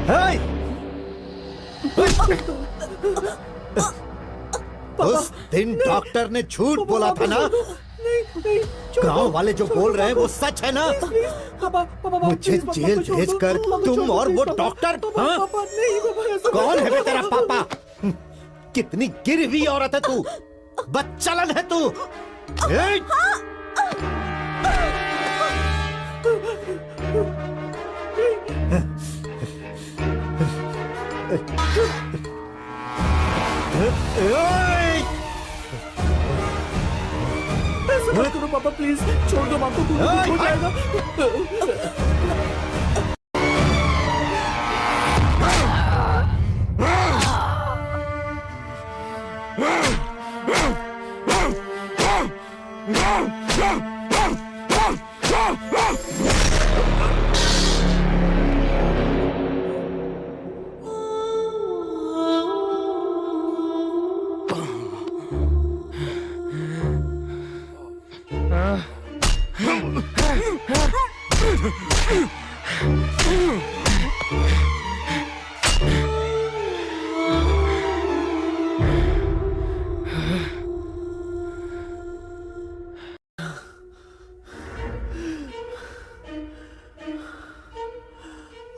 हे! उस दिन डॉक्टर ने झूठ बोला था ना? गांव वाले जो बोल रहे हैं वो सच है ना? मुझे जेल भेजकर तुम और वो डॉक्टर, हाँ? कौन है बे तेरा पापा? कितनी गिरी हुई औरत है तू, बदचलन है तू। ऐसा मत करो पापा, प्लीज छोड़ दो, माँ को कुछ हो जाएगा।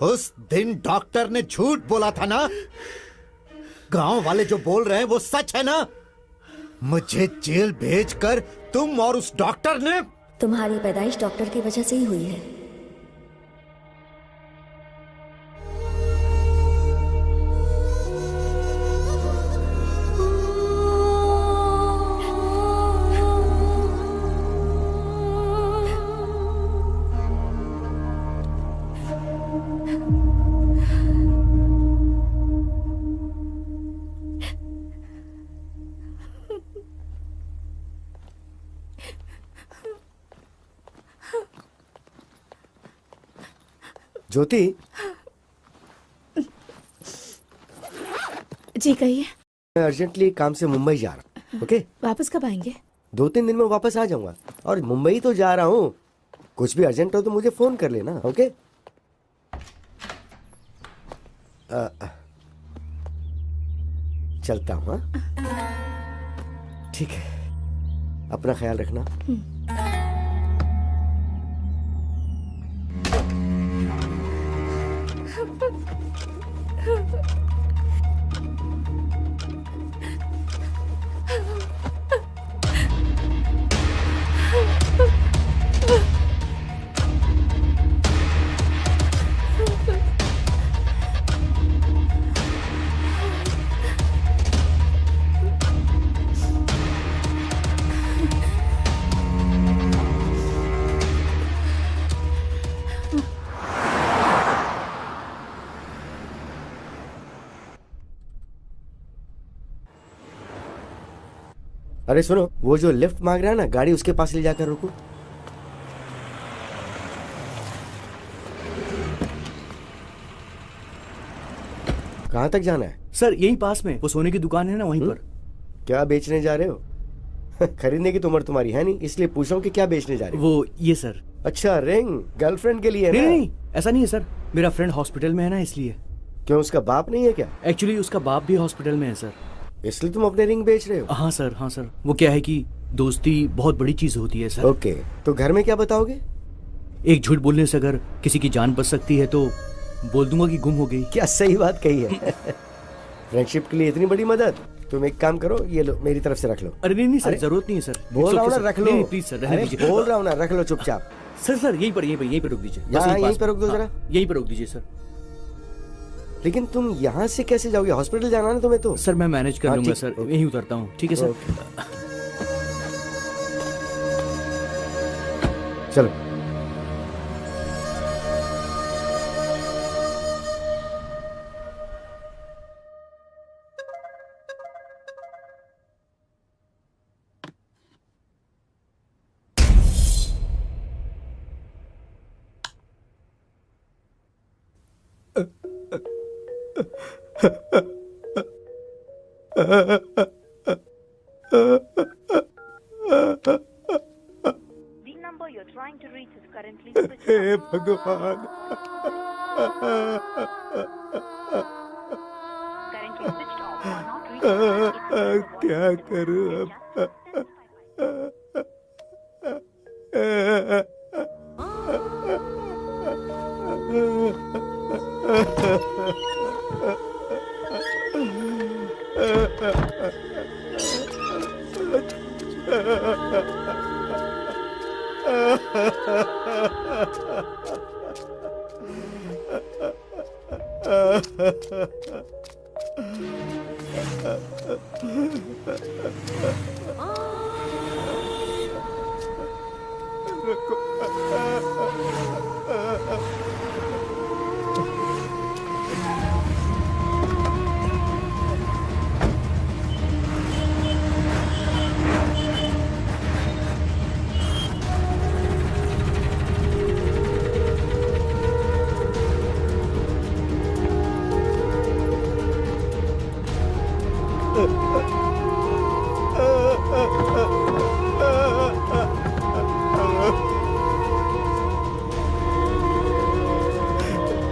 उस दिन डॉक्टर ने झूठ बोला था ना? गांव वाले जो बोल रहे हैं वो सच है ना? मुझे जेल भेजकर तुम और उस डॉक्टर ने। तुम्हारी पैदाइश डॉक्टर की वजह से ही हुई है। ज्योति जी कहिए। मैं अर्जेंटली काम से मुंबई जा रहा हूँ। ओके, वापस कब आएंगे? 2-3 दिन में वापस आ जाऊंगा। और मुंबई तो जा रहा हूँ, कुछ भी अर्जेंट हो तो मुझे फोन कर लेना। ओके, चलता हूँ। ठीक है, अपना ख्याल रखना। अरे सुनो, वो जो लिफ्ट मांग रहा है ना, गाड़ी उसके पास ले जाकर रुको। कहाँ तक जाना है? सर यही पास में वो सोने की दुकान है ना, वहीं पर। क्या बेचने जा रहे हो? खरीदने की तो उम्र तुम्हारी है नहीं, इसलिए पूछ रहा हूँ कि क्या बेचने जा रहे हो? वो ये सर। अच्छा, रिंग गर्लफ्रेंड के लिए है नहीं, ना? नहीं ऐसा नहीं है सर, मेरा फ्रेंड हॉस्पिटल में है ना, इसलिए। क्यों, उसका बाप नहीं है क्या? एक्चुअली उसका बाप भी हॉस्पिटल में है सर, इसलिए तुम अपने रिंग बेच रहे हो? हाँ सर, हाँ सर। वो क्या है कि दोस्ती बहुत बड़ी चीज होती है सर। ओके, तो घर में क्या बताओगे? एक झूठ बोलने से अगर किसी की जान बच सकती है तो बोल दूंगा कि गुम हो गई। क्या सही बात कही है। फ्रेंडशिप के लिए इतनी बड़ी मदद। तुम एक काम करो, ये लो, मेरी तरफ से रख लो। अरे नहीं नहीं सर, जरूरत नहीं है सर। बोल रहा हूँ ना, रख लो। नहीं प्लीज सर, रहने दीजिए। बोल रहा हूँ ना, रख लो चुपचाप। सर सर यहीं पर रोक दीजिए। यहीं पर रोक दो जरा। यहीं पर रोक दीजिए सर। लेकिन तुम यहाँ से कैसे जाओगे? हॉस्पिटल जाना ना तुम्हें तो। सर मैं मैनेज कर हाँ, लूंगा ठीक, सर, ओके। यहीं उतरता हूँ। ठीक है सर। चलो। The number you're trying to reach is currently switched hey off. भगवान, क्या करूं अब?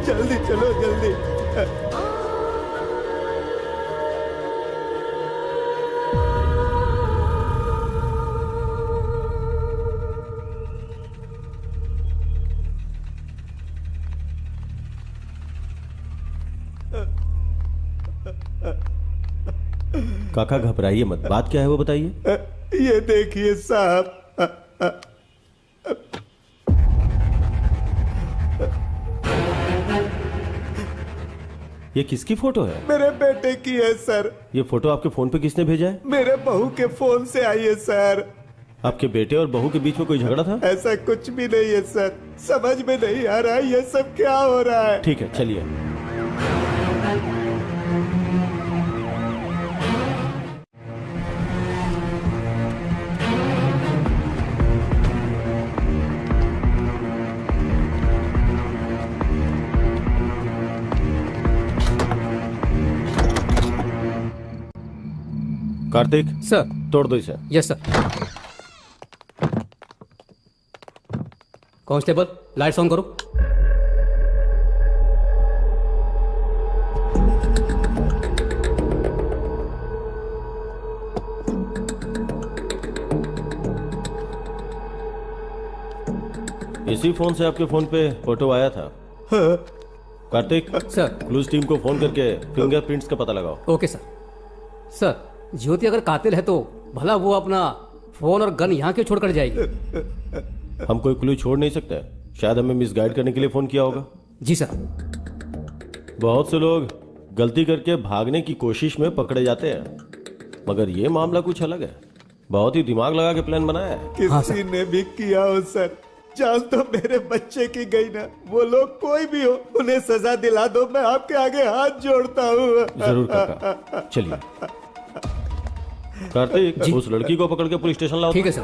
जल्दी चलो, जल्दी। काका घबराइए मत, बात क्या है वो बताइए। ये देखिए साहब, ये किसकी फोटो है? मेरे बेटे की है सर। ये फोटो आपके फोन पे किसने भेजा है? मेरे बहू के फोन से आई है सर। आपके बेटे और बहू के बीच में कोई झगड़ा था? ऐसा कुछ भी नहीं है सर, समझ में नहीं आ रहा ये सब क्या हो रहा है। ठीक है चलिए। कार्तिक सर। तोड़ दो इसे। Yes sir. Constable lights on करो। इसी फोन से आपके फोन पे फोटो आया था। हाँ। कार्तिक सर। क्लूज टीम को फोन करके फिंगरप्रिंट्स का पता लगाओ। Okay sir. सर ज्योति अगर कातिल है तो भला वो अपना फोन और गन यहाँ क्यों छोड़कर जाएगी? हम कोई क्लू छोड़ नहीं सकते, शायद हमें मिसगाइड करने के लिए फोन किया होगा। जी सर। बहुत से लोग गलती करके भागने की कोशिश में पकड़े जाते हैं, मगर ये मामला कुछ अलग है। बहुत ही दिमाग लगा के प्लान बनाया है। किसी ने भी किया हो सर, जान तो मेरे बच्चे की गई ना। वो लोग कोई भी हो, उन्हें सजा दिला दो, मैं आपके आगे हाथ जोड़ता हूँ। जरूर काका, चलिए। कार्तिक उस लड़की को पकड़ के पुलिस स्टेशन लाओ। ठीक है सर।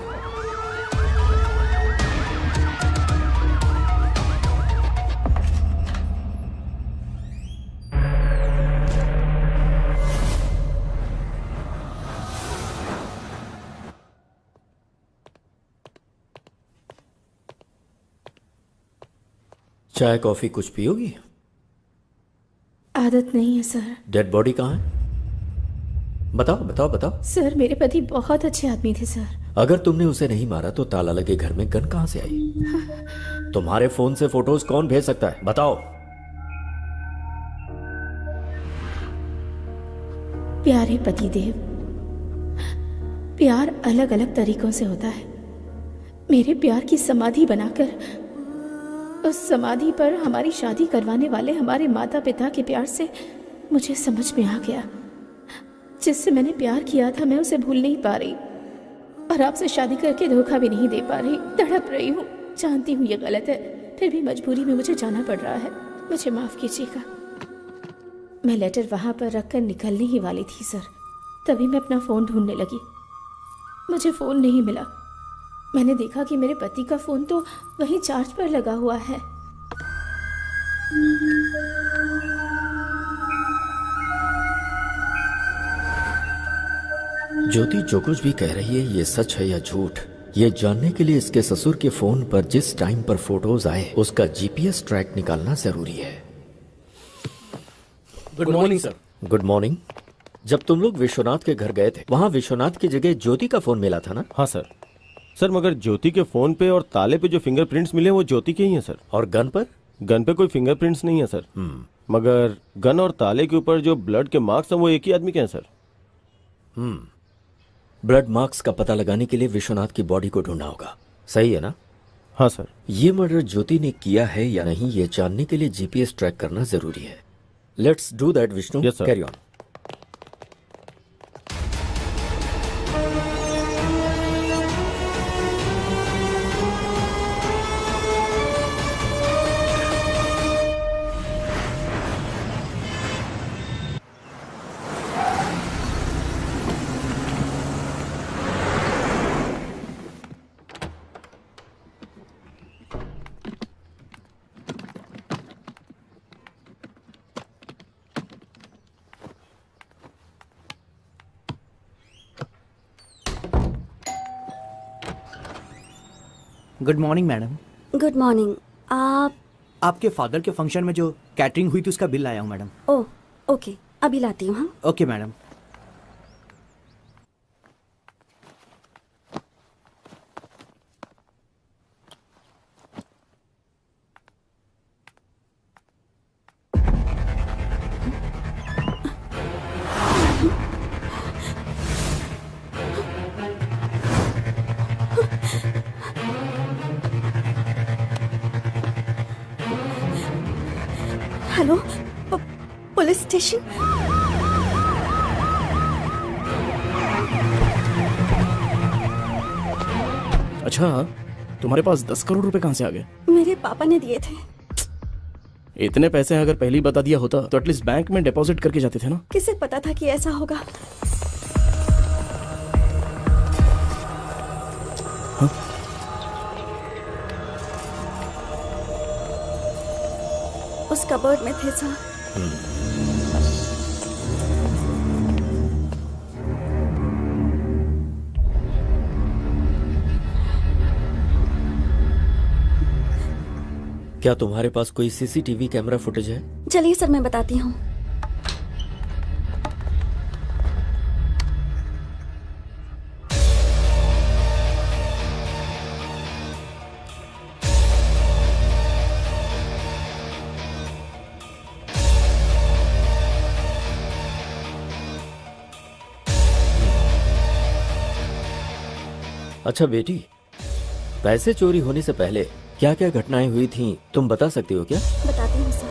चाय कॉफी कुछ पियोगी? आदत नहीं है सर। डेड बॉडी कहाँ है? बताओ बताओ बताओ। सर मेरे पति बहुत अच्छे आदमी थे सर। अगर तुमने उसे नहीं मारा तो ताला लगे घर में गन कहाँ से आई? तुम्हारे फोन से फोटोज कौन भेज सकता है, बताओ। प्यारे पतिदेव, प्यार अलग अलग तरीकों से होता है। मेरे प्यार की समाधि बनाकर उस समाधि पर हमारी शादी करवाने वाले हमारे माता पिता के प्यार से मुझे समझ में आ गया, जिससे मैंने प्यार किया था मैं उसे भूल नहीं पा रही, और आपसे शादी करके धोखा भी नहीं दे पा रही। तड़प रही हूँ, जानती हूँ ये गलत है, फिर भी मजबूरी में मुझे जाना पड़ रहा है, मुझे माफ कीजिएगा। मैं लेटर वहां पर रखकर निकलने ही वाली थी सर, तभी मैं अपना फोन ढूंढने लगी। मुझे फोन नहीं मिला। मैंने देखा कि मेरे पति का फोन तो वहीं चार्ज पर लगा हुआ है। ज्योति जो कुछ भी कह रही है ये सच है या झूठ, ये जानने के लिए इसके ससुर के फोन पर जिस टाइम पर फोटोज आए उसका जीपीएस ट्रैक निकालना जरूरी है। Good morning sir. Good morning. जब तुम लोग विश्वनाथ के घर गए थे वहां विश्वनाथ की जगह ज्योति का फोन मिला था ना? हाँ सर। सर मगर ज्योति के फोन पे और ताले पे जो फिंगरप्रिंट्स मिले वो ज्योति के ही हैं सर। और गन पर? गन पे कोई फिंगरप्रिंट्स नहीं है सर। मगर गन और ताले के ऊपर जो ब्लड के मार्क्स हैं वो एक ही आदमी के हैं सर। ब्लड मार्क्स का पता लगाने के लिए विश्वनाथ की बॉडी को ढूंढना होगा, सही है ना? हाँ सर। ये मर्डर ज्योति ने किया है या नहीं ये जानने के लिए जीपीएस ट्रैक करना जरूरी है। Let's do that Vishnu. Yes, sir. Carry on. Good morning madam. Good morning. आप? आपके फादर के फंक्शन में जो कैटरिंग हुई थी उसका बिल लाया हूँ मैडम। ओह ओके, अभी लाती हूँ। हाँ okay madam. Hello, police station? अच्छा, तुम्हारे पास 10 करोड़ रुपए कहाँ से आ गए? मेरे पापा ने दिए थे। इतने पैसे अगर पहले ही बता दिया होता तो एटलीस्ट बैंक में डिपॉजिट करके जाते थे ना। किसे पता था कि ऐसा होगा? हाँ? उस कबर्ड में थे सर। क्या तुम्हारे पास कोई सीसीटीवी कैमरा फुटेज है? चलिए सर, मैं बताती हूँ। अच्छा बेटी, पैसे चोरी होने से पहले क्या क्या घटनाएं हुई थीं तुम बता सकती हो क्या? बताती हूँ सर।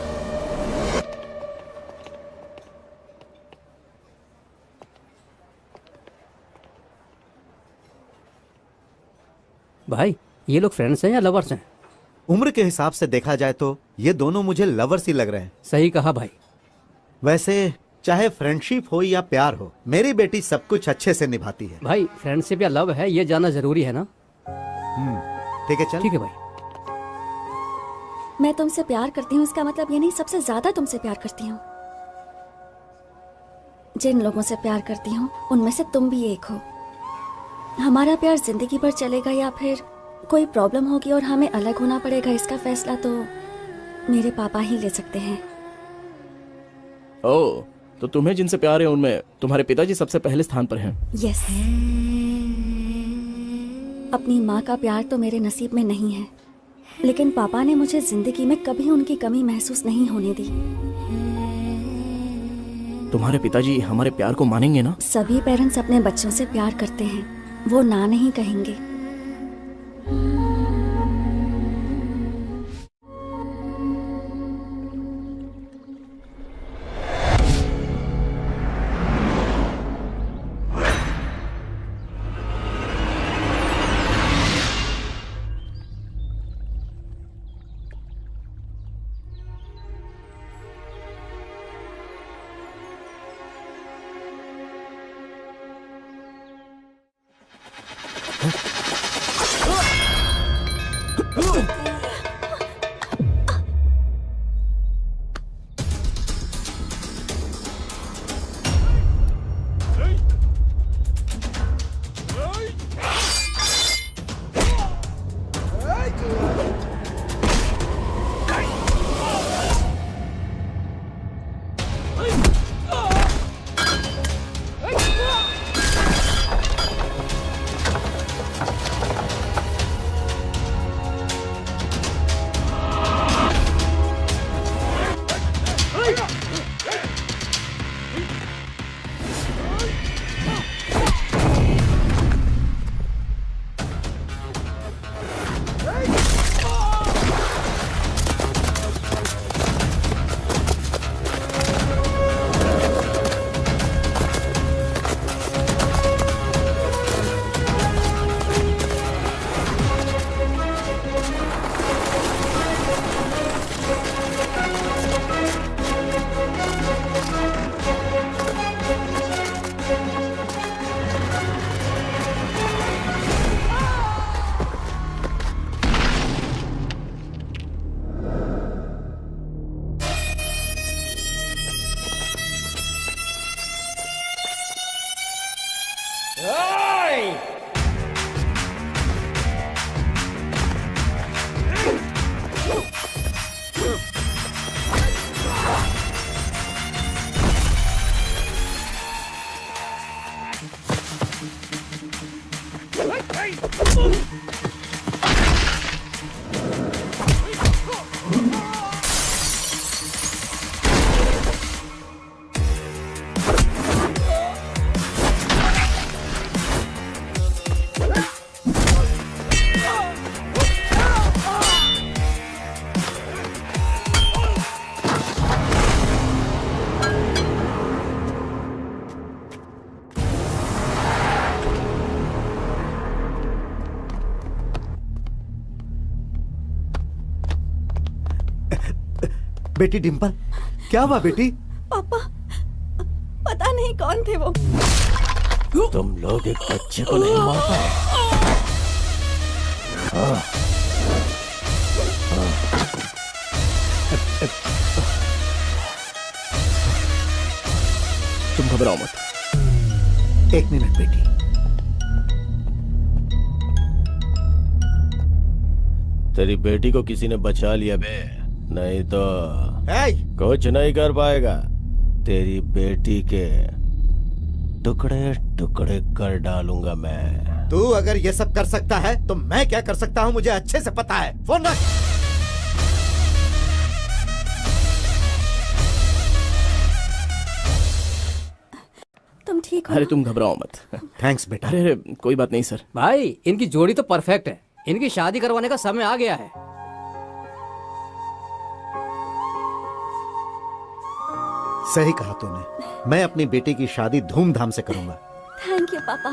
भाई ये लोग फ्रेंड्स हैं या लवर्स हैं? उम्र के हिसाब से देखा जाए तो ये दोनों मुझे लवर्स ही लग रहे हैं। सही कहा भाई। वैसे चाहे फ्रेंडशिप हो या प्यार हो, मेरी बेटी सब कुछ अच्छे से निभाती है। भाई फ्रेंडशिप या लव है ये जानना जरूरी है ना। ठीक है, चल। ठीक है भाई। मैं तुमसे प्यार करती हूँ इसका मतलब ये नहीं सबसे ज्यादा तुमसे प्यार करती हूँ। जिन लोगों से प्यार करती हूँ उनमें से तुम भी एक हो। हमारा प्यार जिंदगी भर चलेगा या फिर कोई प्रॉब्लम होगी और हमें अलग होना पड़ेगा, इसका फैसला तो मेरे पापा ही ले सकते हैं। ओह, तो तुम्हें जिनसे प्यार है उनमें तुम्हारे पिताजी सबसे पहले स्थान पर हैं। यस। अपनी माँ का प्यार तो मेरे नसीब में नहीं है, लेकिन पापा ने मुझे जिंदगी में कभी उनकी कमी महसूस नहीं होने दी। तुम्हारे पिताजी हमारे प्यार को मानेंगे ना? सभी पेरेंट्स अपने बच्चों से प्यार करते हैं, वो ना नहीं कहेंगे। बेटी डिम्पल, क्या हुआ बेटी? पापा, पता नहीं कौन थे वो। तुम लोग एक बच्चे को नहीं मार पाए। तुम घबराओ मत। एक मिनट बेटी। तेरी बेटी को किसी ने बचा लिया बे, नहीं तो कुछ नहीं कर पाएगा। तेरी बेटी के टुकड़े टुकड़े कर डालूंगा मैं। तू अगर ये सब कर सकता है तो मैं क्या कर सकता हूँ मुझे अच्छे से पता है। फोन रख। तुम ठीक हो? अरे तुम घबराओ मत। थैंक्स बेटा। अरे कोई बात नहीं सर। भाई इनकी जोड़ी तो परफेक्ट है, इनकी शादी करवाने का समय आ गया है। सही कहा तूने। मैं अपनी बेटी की शादी धूमधाम से करूंगा। थैंक यू पापा।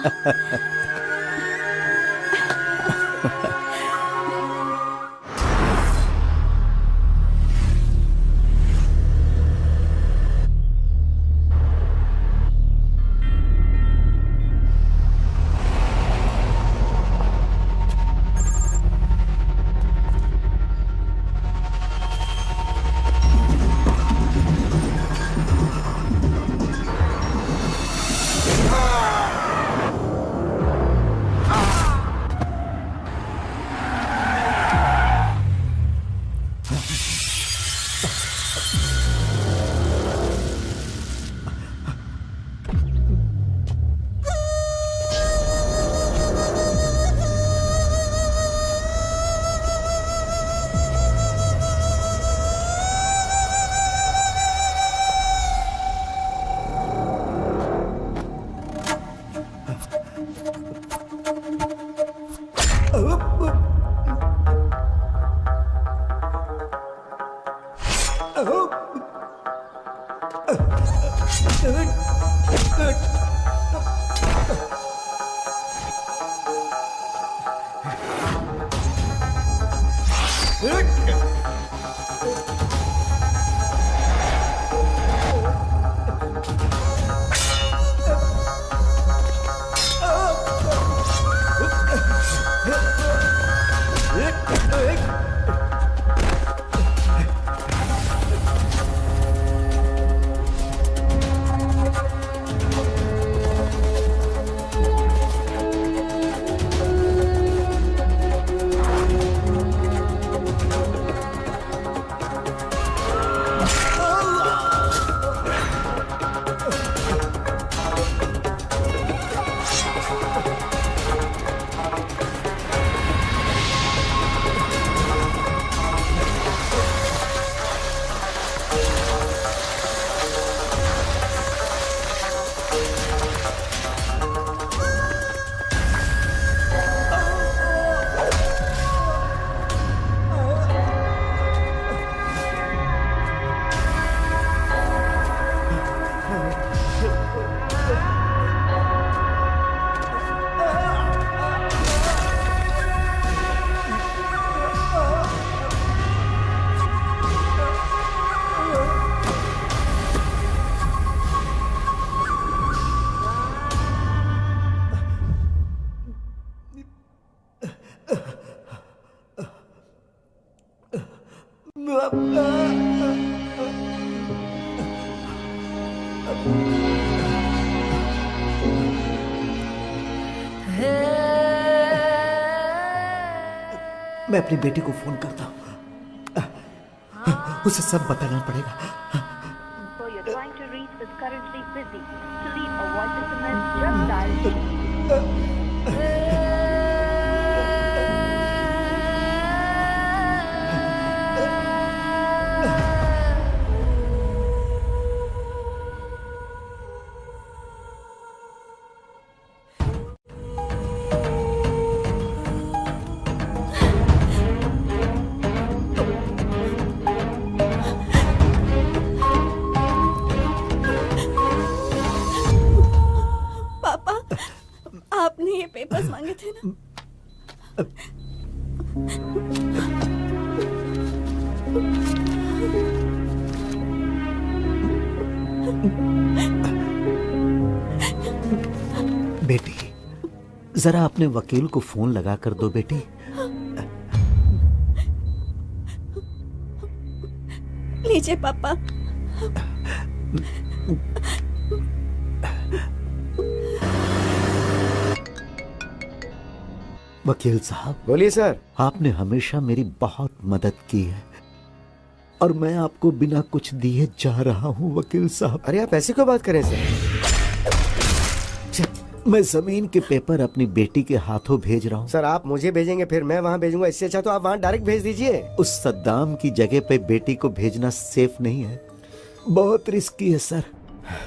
मैं अपनी बेटी को फोन करता हूँ, उसे सब बताना पड़ेगा। आपने ये पेपर्स मांगे थे ना? बेटी, जरा अपने वकील को फोन लगा कर दो बेटी। लीजिए पापा। वकील साहब। बोलिए सर। आपने हमेशा मेरी बहुत मदद की है और मैं आपको बिना कुछ दिए जा रहा हूं वकील साहब। अरे आप ऐसे क्यों बात करें सर? मैं जमीन के पेपर अपनी बेटी के हाथों भेज रहा हूँ। सर आप मुझे भेजेंगे फिर मैं वहाँ भेजूंगा, इससे अच्छा तो आप वहाँ डायरेक्ट भेज दीजिए। उस सद्दाम की जगह पे बेटी को भेजना सेफ नहीं है, बहुत रिस्की है सर।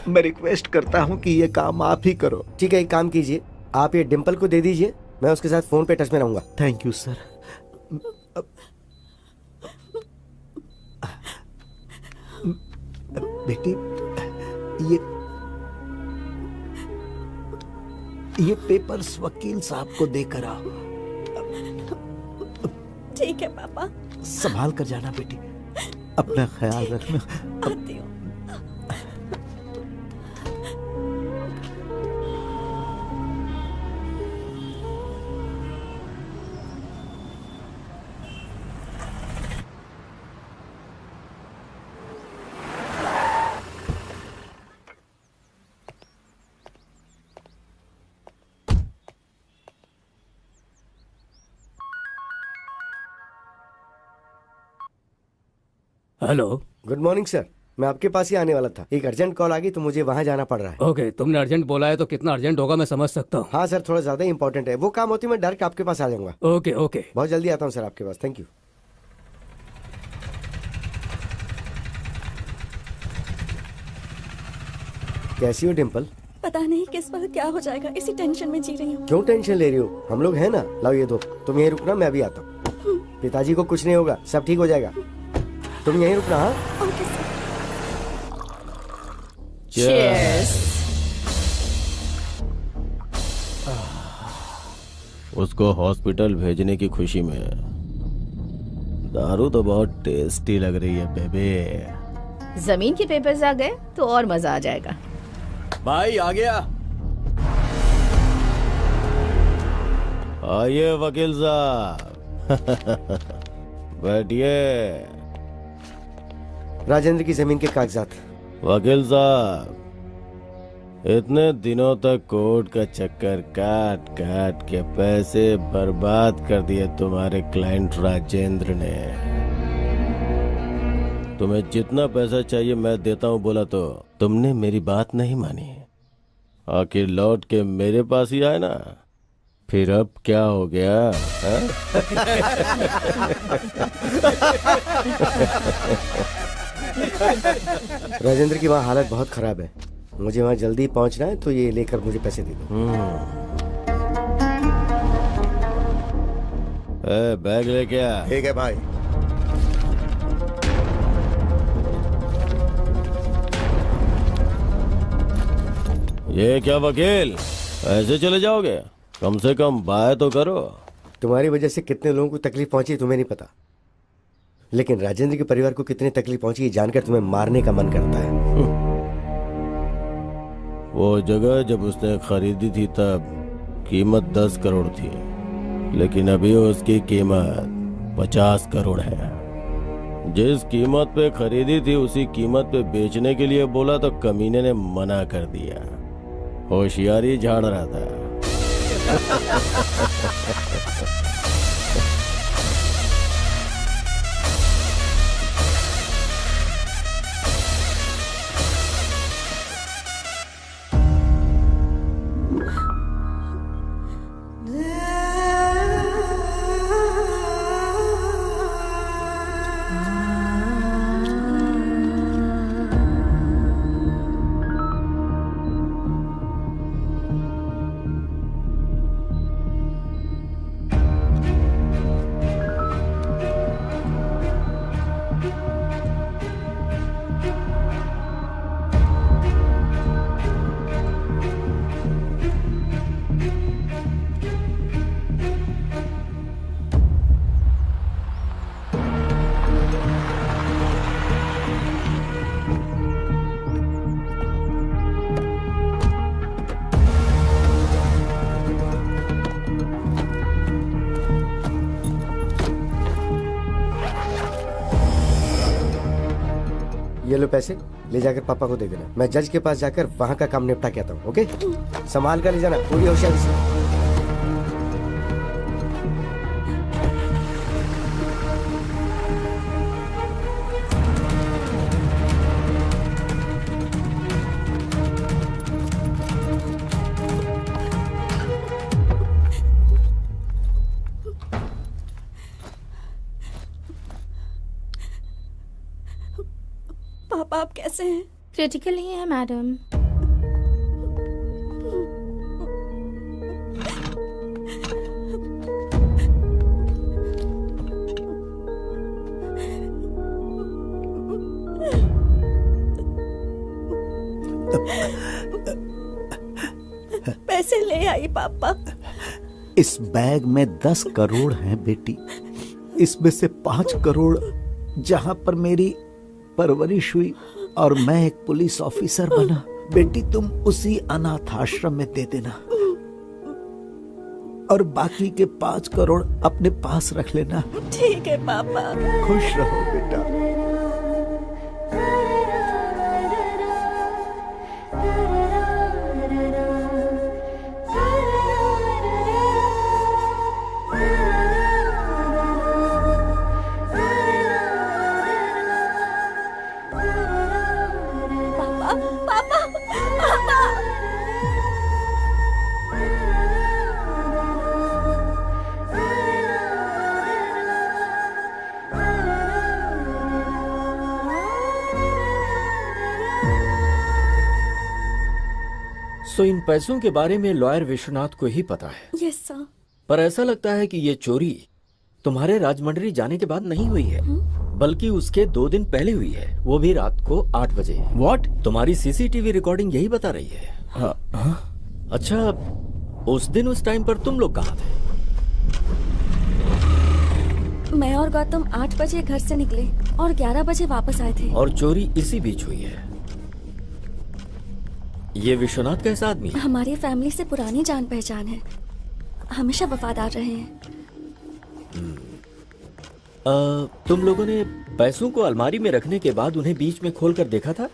मैं रिक्वेस्ट करता हूँ कि ये काम आप ही करो। ठीक है, एक काम कीजिए, आप ये डिम्पल को दे दीजिए, मैं उसके साथ फोन पे टच में रहूंगा। Thank you sir. बेटी, ये पेपर्स वकील साहब को देकर आओ। ठीक है पापा। संभाल कर जाना बेटी, अपना ख्याल रखना। आती हूँ। हेलो। गुड मॉर्निंग सर, मैं आपके पास ही आने वाला था, एक अर्जेंट कॉल आ गई तो मुझे वहाँ जाना पड़ रहा है। ओके, तुमने अर्जेंट बोला है तो कितना अर्जेंट होगा मैं समझ सकता हूँ। हाँ सर, थोड़ा ज्यादा इंपॉर्टेंट है, वो काम होती मैं डायरेक्ट आपके पास आ जाऊंगा। ओके ओके, बहुत जल्दी आता हूँ सर आपके पास। Thank you. कैसी हो डिम्पल? पता नहीं किस वक्त क्या हो जाएगा, इसी टेंशन में जी रही हूँ। क्यों टेंशन ले रही हो? हम लोग हैं ना। लाओ ये दो, तुम यहीं रुकना, मैं अभी आता हूँ। पिताजी को कुछ नहीं होगा, सब ठीक हो जाएगा, तुम यहीं रुकना। हाँ ओके सर। Cheers. उसको हॉस्पिटल भेजने की खुशी में दारू तो बहुत टेस्टी लग रही है बेबे। जमीन के पेपर्स आ गए तो और मजा आ जाएगा। भाई आ गया। आइए वकील साहब। बैठिए। राजेंद्र की जमीन के कागजात। वकील साहब, इतने दिनों तक कोर्ट का चक्कर काट काट के पैसे बर्बाद कर दिए तुम्हारे क्लाइंट राजेंद्र ने। तुम्हें जितना पैसा चाहिए मैं देता हूँ बोला तो तुमने मेरी बात नहीं मानी, आखिर लौट के मेरे पास ही आए ना। फिर अब क्या हो गया? राजेंद्र की वहाँ हालत बहुत खराब है, मुझे वहाँ जल्दी पहुँचना है, तो ये लेकर मुझे पैसे दे दो। बैग लेके आ। ठीक है भाई। ये क्या वकील, ऐसे चले जाओगे? कम से कम बाय तो करो। तुम्हारी वजह से कितने लोगों को तकलीफ पहुंची तुम्हें नहीं पता, लेकिन राजेंद्र के परिवार को कितनी तकलीफ पहुंची ये जानकर तुम्हें मारने का मन करता है। वो जगह जब उसने खरीदी थी तब कीमत 10 करोड़ थी, लेकिन अभी उसकी कीमत 50 करोड़ है। जिस कीमत पे खरीदी थी उसी कीमत पे बेचने के लिए बोला तो कमीने ने मना कर दिया। होशियारी झाड़ रहा था। ये लो पैसे, ले जाकर पापा को दे देना। मैं जज के पास जाकर वहाँ का काम निपटा के आता हूँ। ओके, संभाल कर ले जाना पूरी होशियारी से। पापा आप कैसे हैं? क्रिटिकल ही है मैडम। पैसे ले आई पापा। इस बैग में 10 करोड़ हैं बेटी। इसमें से 5 करोड़ जहां पर मेरी परवरिश हुई और मैं एक पुलिस ऑफिसर बना, बेटी तुम उसी अनाथ आश्रम में दे देना और बाकी के 5 करोड़ अपने पास रख लेना। ठीक है पापा। खुश रहो बेटा। तो इन पैसों के बारे में लॉयर विश्वनाथ को ही पता है। Yes sir. पर ऐसा लगता है कि ये चोरी तुम्हारे राजमंड्री जाने के बाद नहीं हुई है, बल्कि उसके 2 दिन पहले हुई है, वो भी रात को 8 बजे। व्हाट? तुम्हारी सीसीटीवी रिकॉर्डिंग यही बता रही है। अच्छा, उस दिन उस टाइम पर तुम लोग कहाँ थे? मैं और गौतम 8 बजे घर से निकले और 11 बजे वापस आए थे। और चोरी इसी बीच हुई है। ये विश्वनाथ कैसा आदमी है? हमारी फैमिली से पुरानी जान पहचान है, हमेशा वफादार रहे हैं। तुम लोगों ने पैसों को अलमारी में रखने के बाद उन्हें बीच में खोलकर देखा था?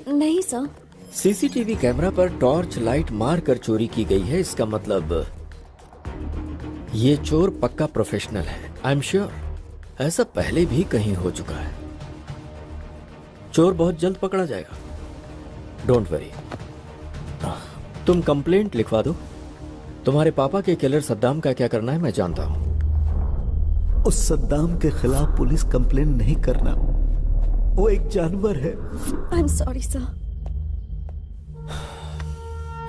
नहीं सर। सीसीटीवी कैमरा पर टॉर्च लाइट मार कर चोरी की गई है, इसका मतलब ये चोर पक्का प्रोफेशनल है। आई एम श्योर ऐसा पहले भी कहीं हो चुका है। चोर बहुत जल्द पकड़ा जाएगा, डोंट वरी। तुम कंप्लेंट लिखवा दो। तुम्हारे पापा के किलर सद्दाम का क्या करना है मैं जानता हूं। उस सद्दाम के खिलाफ पुलिस कंप्लेंट नहीं करना, वो एक जानवर है। I am sorry sir.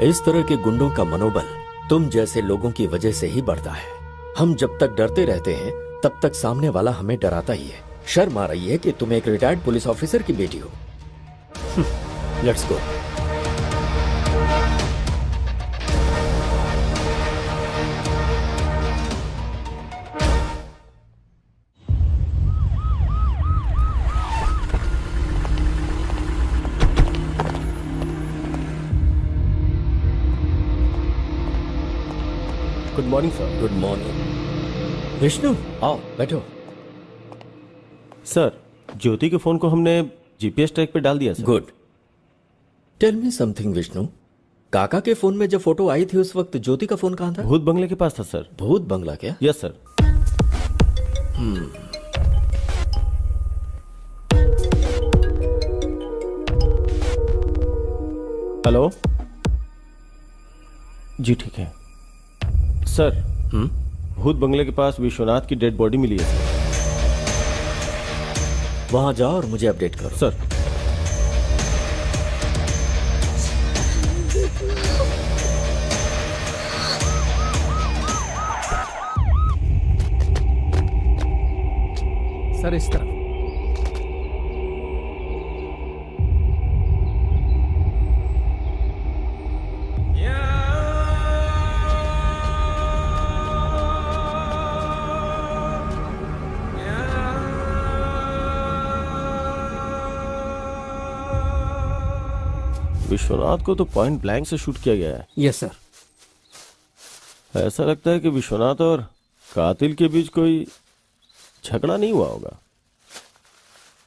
इस तरह के गुंडों का मनोबल तुम जैसे लोगों की वजह से ही बढ़ता है। हम जब तक डरते रहते हैं तब तक सामने वाला हमें डराता ही है। शर्म आ रही है कि तुम एक रिटायर्ड पुलिस ऑफिसर की बेटी हो। Let's go. Good morning sir. Good morning. Vishnu आओ बैठो। सर, ज्योति के फोन को हमने जीपीएस ट्रैक पे डाल दिया sir. Good. Tell me something Vishnu, काका के फोन में जब फोटो आई थी उस वक्त ज्योति का फोन कहाँ था? भूत बंगले के पास था सर। भूत बंगला क्या? Yes sir. हेलो जी, ठीक है सर। भूत बंगले के पास विश्वनाथ की डेड बॉडी मिली है सर। वहां जाओ और मुझे अपडेट करो। सर। सर इस तरफ। विश्वनाथ को तो पॉइंट ब्लैंक से शूट किया गया है। Yes sir. ऐसा लगता है कि विश्वनाथ और कातिल के बीच कोई झगड़ा नहीं हुआ होगा।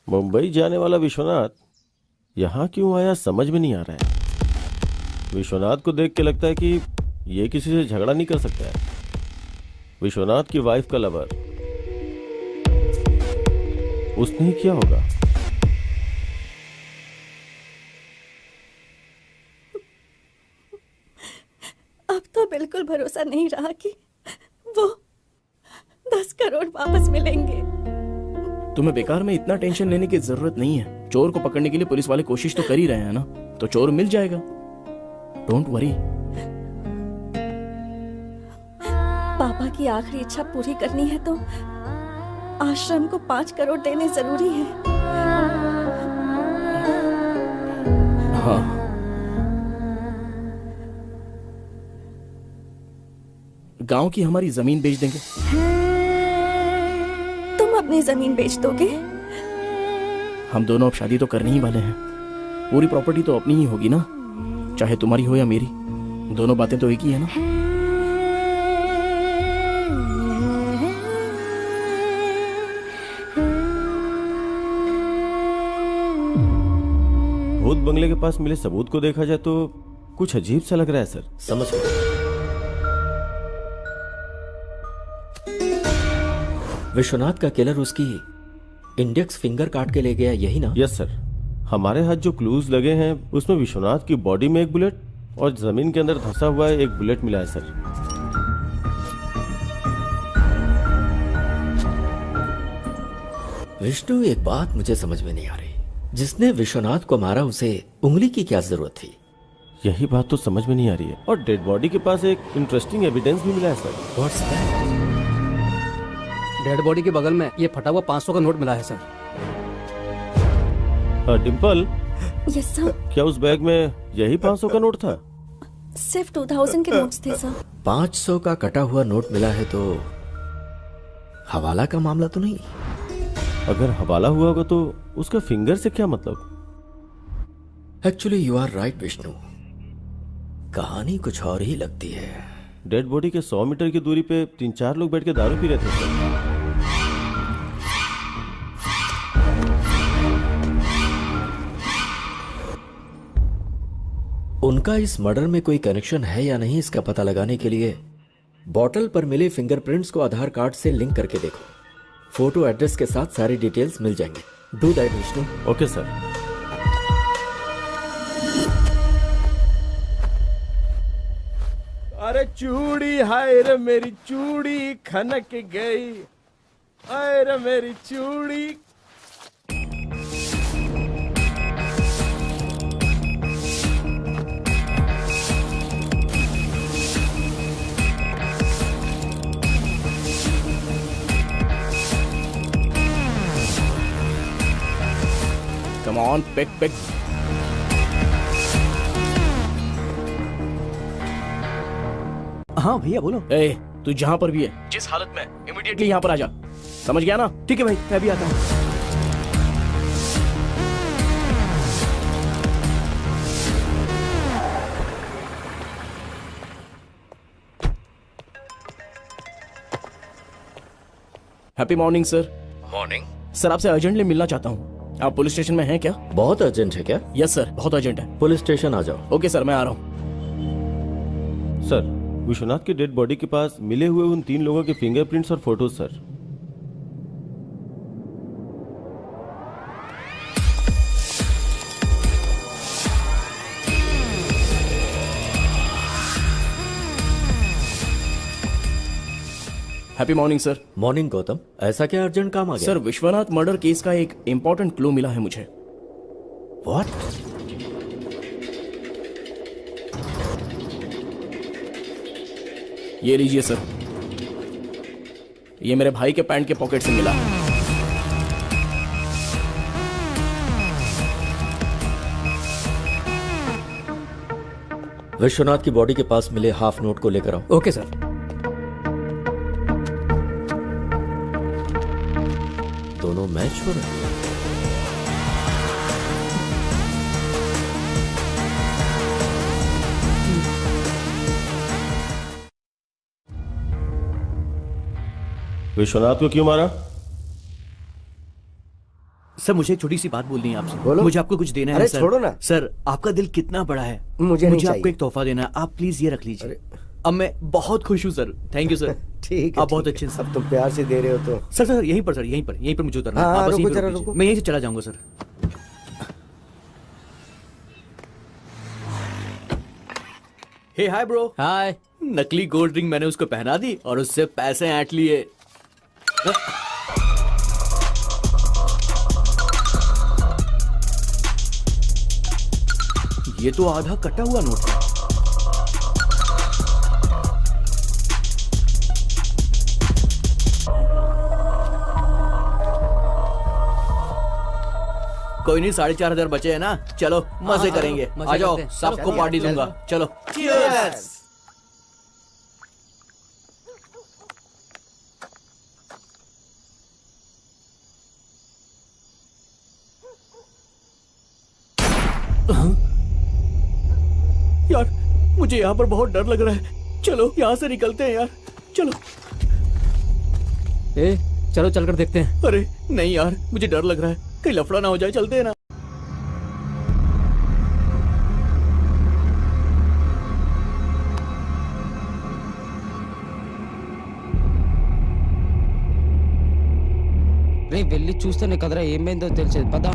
मुंबई जाने वाला विश्वनाथ यहाँ क्यों आया समझ में नहीं आ रहा है। विश्वनाथ को देख के लगता है कि ये किसी से झगड़ा नहीं कर सकता है। विश्वनाथ की वाइफ का लवर, उसने ही किया होगा। अब तो बिल्कुल भरोसा नहीं रहा कि वो 10 करोड़ वापस मिलेंगे। तुम्हें बेकार में इतना टेंशन लेने की जरूरत नहीं है। चोर को पकड़ने के लिए पुलिस वाले कोशिश तो कर ही रहे हैं ना, तो चोर मिल जाएगा। Don't worry. पापा की आखिरी इच्छा पूरी करनी है तो आश्रम को 5 करोड़ देने जरूरी है। हाँ, गांव की हमारी जमीन बेच देंगे। तुम अपनी जमीन बेच दोगे? हम दोनों अब शादी तो करने ही वाले हैं। पूरी प्रॉपर्टी तो अपनी ही होगी ना, चाहे तुम्हारी हो या मेरी। दोनों बातें तो एक ही है ना। भूत बंगले के पास मिले सबूत को देखा जाए तो कुछ अजीब सा लग रहा है सर। समझ गए। विश्वनाथ का किलर उसकी इंडेक्स फिंगर काट के ले गया, यही ना? Yes sir. हमारे हाथ जो क्लूज लगे हैं उसमें विश्वनाथ की बॉडी में एक बुलेट और जमीन के अंदर धंसा हुआ एक बुलेट मिला है सर। विष्णु, एक बात मुझे समझ में नहीं आ रही। जिसने विश्वनाथ को मारा उसे उंगली की क्या जरूरत थी? यही बात तो समझ में नहीं आ रही है। और डेड बॉडी के पास एक इंटरेस्टिंग एविडेंस भी मिला है sir. What's that? Dead body के बगल में ये फटा हुआ 500 का नोट मिला है सर। Dimple, yes sir. क्या उस बैग में यही 500 का नोट था? सिर्फ 2000 के नोट्स थे सर। 500 का कटा हुआ नोट मिला है तो हवाला का मामला तो नहीं? अगर हवाला हुआ होगा तो उसका फिंगर से क्या मतलब? Actually you are right Vishnu, कहानी कुछ और ही लगती है। डेड बॉडी के 100 मीटर की दूरी पे 3-4 लोग बैठ के दारू पी रहे थे सर। उनका इस मर्डर में कोई कनेक्शन है या नहीं, इसका पता लगाने के लिए बॉटल पर मिले फिंगरप्रिंट्स को आधार कार्ड से लिंक करके देखो। फोटो एड्रेस के साथ सारी डिटेल्स मिल जाएंगे। Do that Vishnu. Okay sir. अरे चूड़ी, हाय रे मेरी चूड़ी खनक गई, हाय रे मेरी चूड़ी। Come on, pick pick. हाँ भैया बोलो। ए, तू जहां पर भी है, जिस हालत में, इमीडिएटली यहाँ पर आ जा। समझ गया ना? ठीक है भाई, मैं भी आता हूँ। Happy morning sir. Morning sir, आपसे अर्जेंटली मिलना चाहता हूँ। आप पुलिस स्टेशन में हैं क्या? बहुत अर्जेंट है क्या? यस सर, बहुत अर्जेंट है। पुलिस स्टेशन आ जाओ। ओके सर, मैं आ रहा हूँ। सर, विश्वनाथ की डेड बॉडी के पास मिले हुए उन 3 लोगों के फिंगरप्रिंट्स और photos sir. Happy morning sir. Morning Gautam, ऐसा क्या अर्जेंट काम आ गया? सर, विश्वनाथ मर्डर केस का एक इंपॉर्टेंट क्लू मिला है मुझे। व्हाट? ये लीजिए सर, ये मेरे भाई के पैंट के पॉकेट से मिला। विश्वनाथ की बॉडी के पास मिले हाफ नोट को लेकर आओ। Okay sir. दोनों मैच हो रहे हैं। विश्वनाथ को क्यों मारा? सर मुझे एक छोटी सी बात बोलनी है आपसे। बोलो। मुझे आपको कुछ देना है अरे सर। छोड़ो ना। सर आपका दिल कितना बड़ा है, मुझे नहीं चाहिए। आपको एक तोहफा देना है, आप प्लीज ये रख लीजिए। अब मैं बहुत खुश हूँ सर। Thank you sir. ठीक है, आप बहुत ठीक अच्छे है। हैं सर। अब तुम प्यार से दे रहे हो तो। सर सर यहीं पर सर, यहीं पर मुझे उतरना है। हाँ, आप बस रुको यहीं पर जरा, रुक लीजिए। रुको। मैं यहीं से चला जाऊंगा सर। हे हाय ब्रो। हाय। नकली गोल्ड रिंग मैंने उसको पहना दी और उससे पैसे ऐंठ लिए। ये तो आधा कटा हुआ नोट है। कोई नहीं, 4,500 बचे हैं ना। चलो मजे करेंगे। मजे आ जाओ, करते हैं। सबको चलो, पार्टी चलो। दूंगा। चलो Cheers! यार मुझे यहाँ पर बहुत डर लग रहा है। चलो यहाँ से निकलते हैं यार। चलो। चलो चलकर देखते हैं। अरे नहीं यार, मुझे डर लग रहा है, कहीं लफड़ा ना हो जाए। चलते हैं ना। రే వెళ్ళి చూస్తేనే కదరా ఏమైందో తెలిసేది పదా.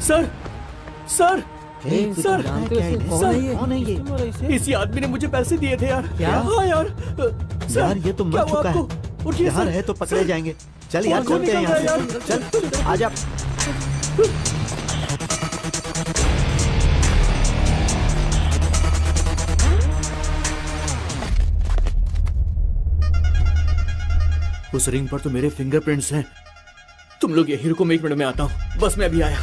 सर सर सर कौन है ये? इसी आदमी ने मुझे पैसे दिए थे यार। क्या? हाँ यार। सर, यार ये तो क्या मर हुआ चुका है। आपको? उठिए यहाँ सर। रहे तो पकड़े जाएंगे। चल यार कौन चलते हैं निकल रहा यहाँ है से। यार? चल आजा। उस रिंग पर तो मेरे फिंगरप्रिंट्स हैं। तुम लोग यही रुको, मैं 1 मिनट में आता हूँ। बस मैं अभी आया।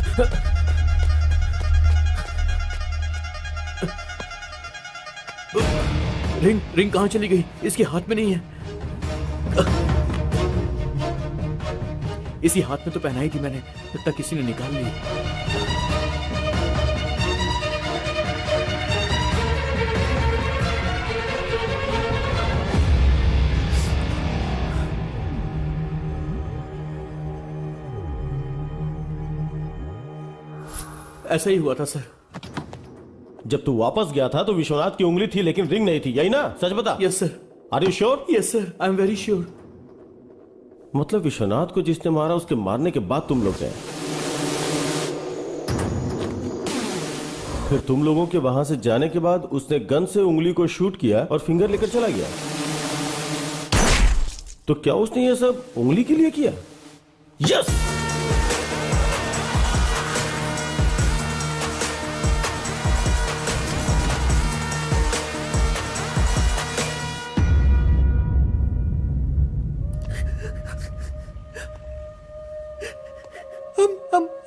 रिंग कहाँ चली गई? इसके हाथ में नहीं है। इसी हाथ में तो पहनाई थी मैंने, लगता किसी ने निकाल ली। ऐसा ही हुआ था सर। जब तू वापस गया था तो विश्वनाथ की उंगली थी लेकिन रिंग नहीं थी, यही ना? सच बता। Yes sir. Are you sure? Yes sir, I am very sure. मतलब विश्वनाथ को जिसने मारा उसके मारने के बाद तुम लोग गए, फिर तुम लोगों के वहां से जाने के बाद उसने गन से उंगली को शूट किया और फिंगर लेकर चला गया। तो क्या उसने ये सब उंगली के लिए किया? यस।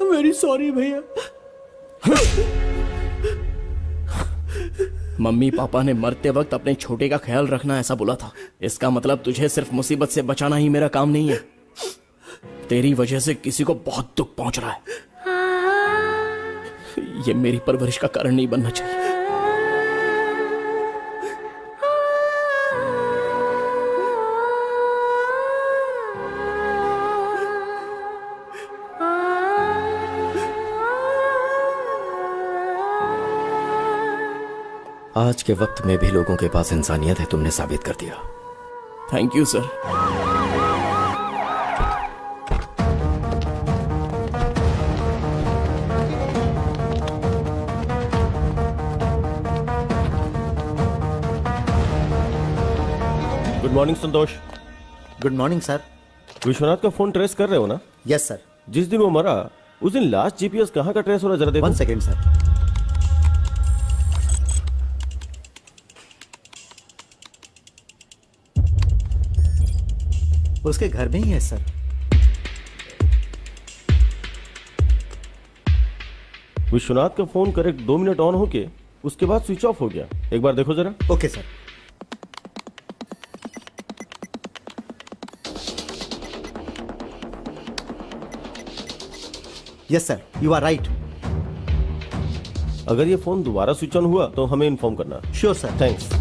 I'm very sorry भैया। मम्मी पापा ने मरते वक्त अपने छोटे का ख्याल रखना ऐसा बोला था। इसका मतलब तुझे सिर्फ मुसीबत से बचाना ही मेरा काम नहीं है। तेरी वजह से किसी को बहुत दुख पहुंच रहा है। ये मेरी परवरिश का कारण नहीं बनना चाहिए। आज के वक्त में भी लोगों के पास इंसानियत है, तुमने साबित कर दिया। Thank you sir. Good morning Santosh. Good morning sir. Vishwanath का फोन ट्रेस कर रहे हो ना? Yes sir. जिस दिन वो मरा उस दिन लास्ट जीपीएस कहाँ का ट्रेस हो रहा है, जरा देखो। 1 सेकेंड सर। उसके घर में ही है सर। विश्वनाथ का फोन करेक्ट 2 मिनट ऑन होके उसके बाद स्विच ऑफ हो गया। एक बार देखो जरा। Okay sir. Yes sir, you are right. अगर ये फोन दोबारा स्विच ऑन हुआ तो हमें इन्फॉर्म करना। Sure sir. थैंक्स।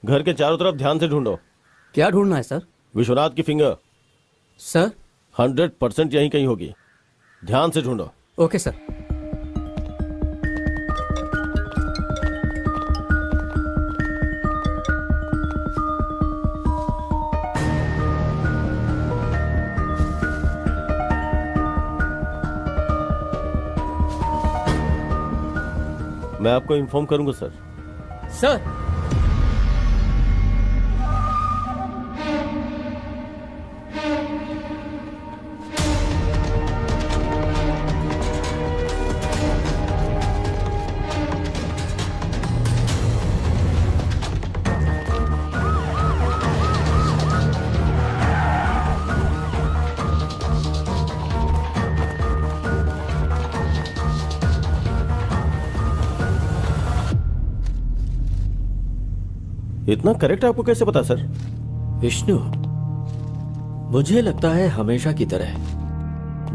घर के चारों तरफ ध्यान से ढूंढो। क्या ढूंढना है सर? विश्वनाथ की फिंगर। सर 100% यहीं कहीं होगी, ध्यान से ढूंढो। Okay sir. मैं आपको इन्फॉर्म करूंगा सर। सर इतना करेक्ट आपको कैसे पता सर? विष्णु, मुझे लगता है हमेशा की तरह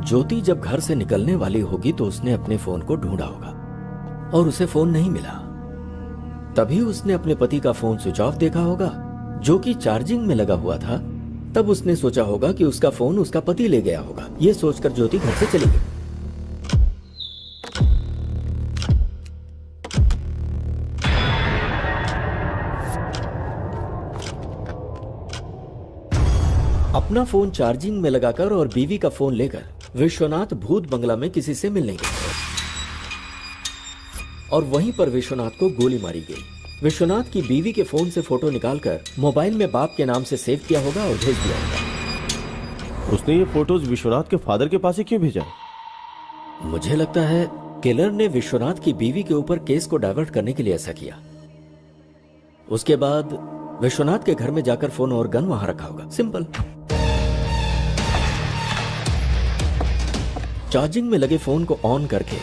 ज्योति जब घर से निकलने वाली होगी तो उसने अपने फोन को ढूंढा होगा और उसे फोन नहीं मिला। तभी उसने अपने पति का फोन स्विच ऑफ देखा होगा जो कि चार्जिंग में लगा हुआ था। तब उसने सोचा होगा कि उसका फोन उसका पति ले गया होगा। यह सोचकर ज्योति घर से चली गई। अपना फोन चार्जिंग में लगाकर और बीवी का फोन लेकर विश्वनाथ भूत बंगला में किसी से मिलने गए और वहीं पर विश्वनाथ को गोली मारी गई। विश्वनाथ की बीवी के फोन से फोटो निकालकर मोबाइल में बाप के नाम से सेव किया होगा और भेज दिया होगा। उसने ये फोटोज विश्वनाथ के फादर के पास ही क्यों भेजा? मुझे लगता है किलर ने विश्वनाथ की बीवी के ऊपर केस को डाइवर्ट करने के लिए ऐसा किया। उसके बाद विश्वनाथ के घर में जाकर फोन और गन वहां रखा होगा। सिंपल। चार्जिंग में लगे फोन को ऑन करके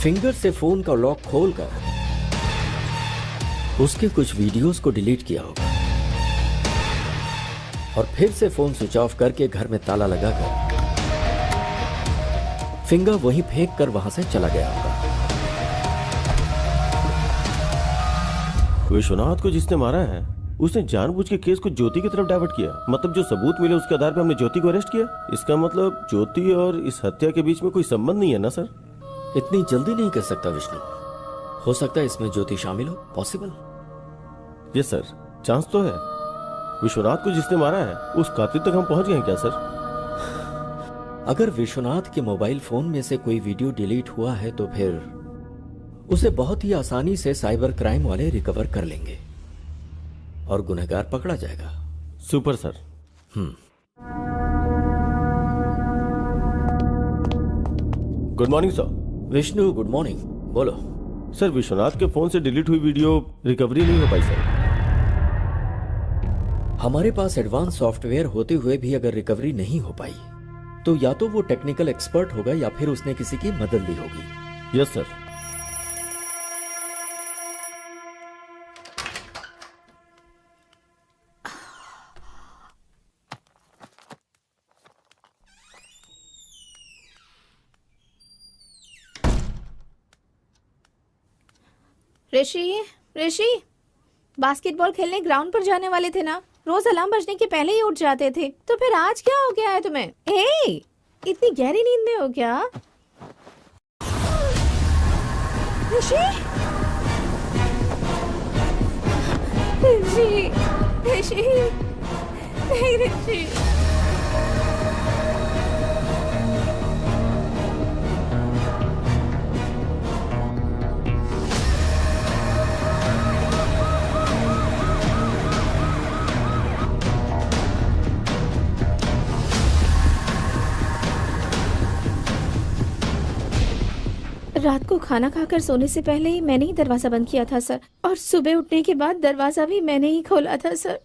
फिंगर से फोन का लॉक खोलकर उसके कुछ वीडियोस को डिलीट किया होगा और फिर से फोन स्विच ऑफ करके घर में ताला लगाकर फिंगर वहीं फेंक कर वहां से चला गया होगा। विश्वनाथ को जिसने मारा है उसने जानबूझ के केस को ज्योति की तरफ डाइवर्ट किया। मतलब जो सबूत मिले उसके आधार पर हमने ज्योति को अरेस्ट किया। इसका मतलब ज्योति और इस हत्या के बीच में कोई संबंध नहीं है ना सर? इतनी जल्दी नहीं कर सकता विष्णु। हो सकता है इसमें ज्योति शामिल हो। पॉसिबल। यस सर, चांस तो है। विश्वनाथ को जिसने मारा है उस कातिल तक हम पहुंच गए क्या सर? अगर विश्वनाथ के मोबाइल फोन में से कोई वीडियो डिलीट हुआ है तो फिर उसे बहुत ही आसानी से साइबर क्राइम वाले रिकवर कर लेंगे और गुनहगार पकड़ा जाएगा। Super sir. Good morning sir. Vishnu good morning. बोलो सर। विश्वनाथ के फोन से डिलीट हुई वीडियो रिकवरी नहीं हो पाई सर। हमारे पास एडवांस सॉफ्टवेयर होते हुए भी अगर रिकवरी नहीं हो पाई तो या तो वो टेक्निकल एक्सपर्ट होगा या फिर उसने किसी की मदद ली होगी। Yes sir. Rishi, Rishi, basketball खेलने ग्राउंड पर जाने वाले थे ना? रोज अलार्म बजने के पहले ही उठ जाते थे। तो फिर आज क्या हो गया है तुम्हें? ए, इतनी गहरी नींद में हो क्या? ऋषि, ऋषि, ऋषि, नहीं ऋषि। रात को खाना खाकर सोने से पहले ही मैंने ही दरवाजा बंद किया था सर, और सुबह उठने के बाद दरवाजा भी मैंने ही खोला था सर।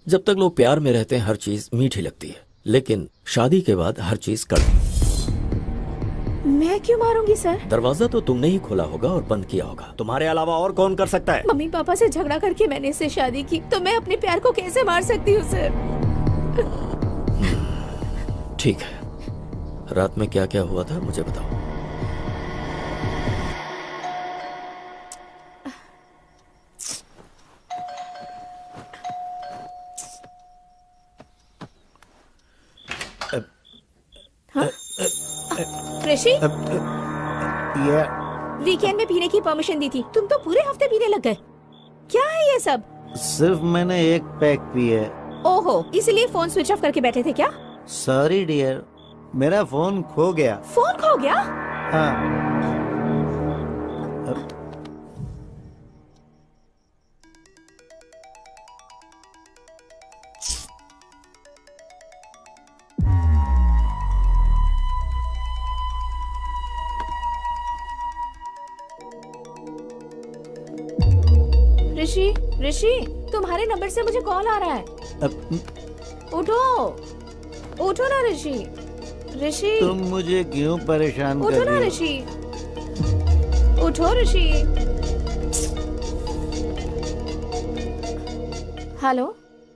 जब तक लोग प्यार में रहते हैं हर चीज मीठी लगती है, लेकिन शादी के बाद हर चीज कड़वी। मैं क्यों मारूंगी सर? दरवाजा तो तुमने ही खोला होगा और बंद किया होगा, तुम्हारे अलावा और कौन कर सकता है? मम्मी पापा से झगड़ा करके मैंने इससे शादी की, तो मैं अपने प्यार को कैसे मार सकती हूँ सर? ठीक है, रात में क्या क्या हुआ था मुझे बताओ। ऋषि, ये वीकेंड में पीने की परमिशन दी थी, तुम तो पूरे हफ्ते पीने लग गए। क्या है ये सब? सिर्फ मैंने एक पैक पी है। ओहो, इसलिए फोन स्विच ऑफ करके बैठे थे क्या? सॉरी डियर, मेरा फोन खो गया। फोन खो गया? हाँ। ऋषि, ऋषि, तुम्हारे नंबर से मुझे कॉल आ रहा है। उठो, उठो ना ऋषि। ऋषि, तुम मुझे क्यों परेशान कर उठो ना रही हो? ऋषि, उठो ऋषि। हेलो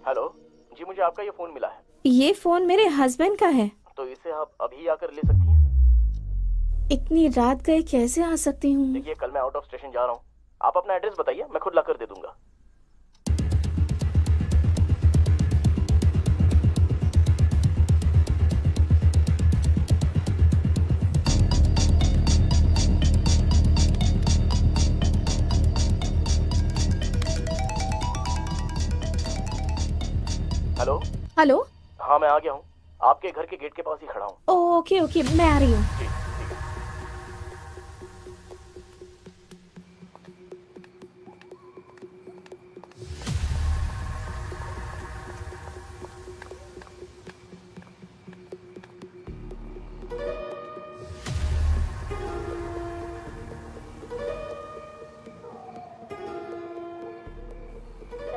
हेलो जी, मुझे आपका ये फोन मिला है। ये फोन मेरे हस्बैंड का है। तो इसे आप अभी आकर ले सकती हैं? इतनी रात गए कैसे आ सकती हूँ? देखिए, कल मैं आउट ऑफ स्टेशन जा रहा हूँ, आप अपना एड्रेस बताइए, मैं खुद लाकर दे दूंगा। Hello hello. हाँ, मैं आ गया हूँ, आपके घर के गेट के पास ही खड़ा हूँ। ओके ओके, मैं आ रही हूँ।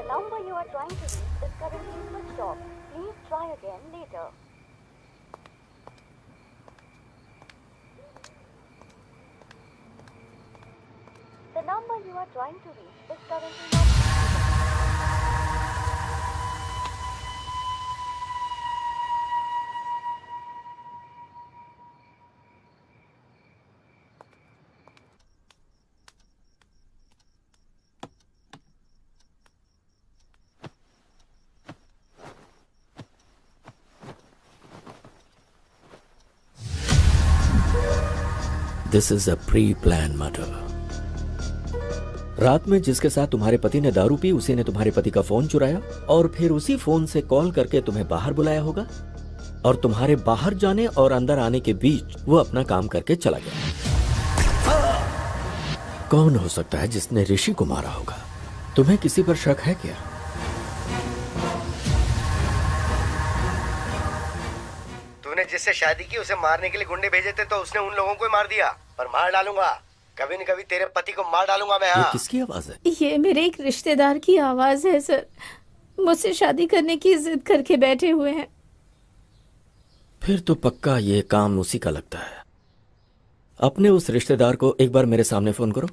number you are trying to reach is currently switched off. Please try again later. The number you are trying to reach is currently not this is a pre plan murder. रात में जिसके साथ तुम्हारे पति ने दारू पी, उसी ने तुम्हारे पति का फोन चुराया और फिर उसी फोन से कॉल करके तुम्हें बाहर बुलाया होगा, और तुम्हारे बाहर जाने और अंदर आने के बीच वो अपना काम करके चला गया। कौन हो सकता है जिसने ऋषि को मारा होगा? तुम्हें किसी पर शक है क्या? तूने जिससे शादी की उसे मारने के लिए गुंडे भेजे थे, तो उसने उन लोगों को ही मार दिया। पर मार डालूंगा, कभी न कभी तेरे पति को मार डालूंगा मैं। ये किसकी आवाज है? ये मेरे एक रिश्तेदार की आवाज है सर। मुझसे शादी करने की जिद करके बैठे हुए हैं। फिर तो पक्का ये काम उसी का लगता है। अपने उस रिश्तेदार को एक बार मेरे सामने फोन करो।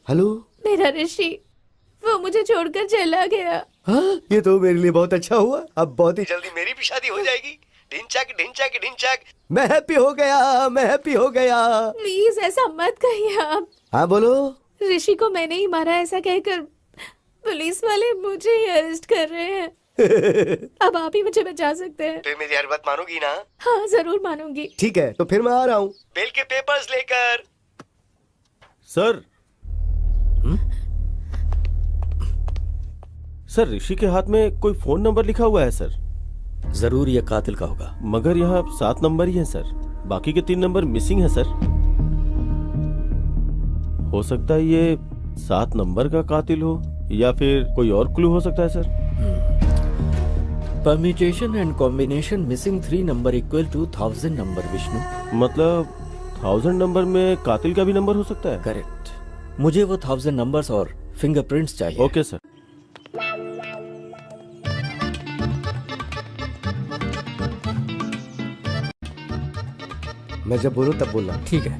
हेलो। मेरा ऋषि, वो मुझे छोड़कर चला गया। हाँ, ये तो मेरे लिए बहुत अच्छा हुआ। अब बहुत ही जल्दी मेरी भी शादी हो जाएगी। ढिंचक ढिंचक ढिंचक। मैं हैप्पी हो गया, मैं हैप्पी हो गया। प्लीज ऐसा मत कहिए आप। हाँ बोलो। ऋषि को मैंने ही मारा ऐसा कहकर पुलिस वाले मुझे ही अरेस्ट कर रहे हैं। अब आप ही मुझे बचा सकते हैं। फिर मेरी हर बात मानोगी ना? हाँ जरूर मानूंगी। ठीक है, तो फिर मैं आ रहा हूँ बेल के पेपर्स लेकर। सर, सर ऋषि के हाथ में कोई फोन नंबर लिखा हुआ है सर। जरूर ये कातिल का होगा। मगर यहाँ 7 नंबर ही है सर, बाकी के 3 नंबर मिसिंग है सर। हो सकता है ये 7 नंबर का कातिल हो या फिर कोई और क्लू हो सकता है sir. Permutation and combination missing 3 number equal to 1000 number Vishnu. मतलब 1000 नंबर में कातिल का भी नंबर हो सकता है? करेक्ट। मुझे वो 1000 नंबर्स और फिंगरप्रिंट्स चाहिए। Okay sir. मैं जब बोलूं तब बोलना। ठीक है।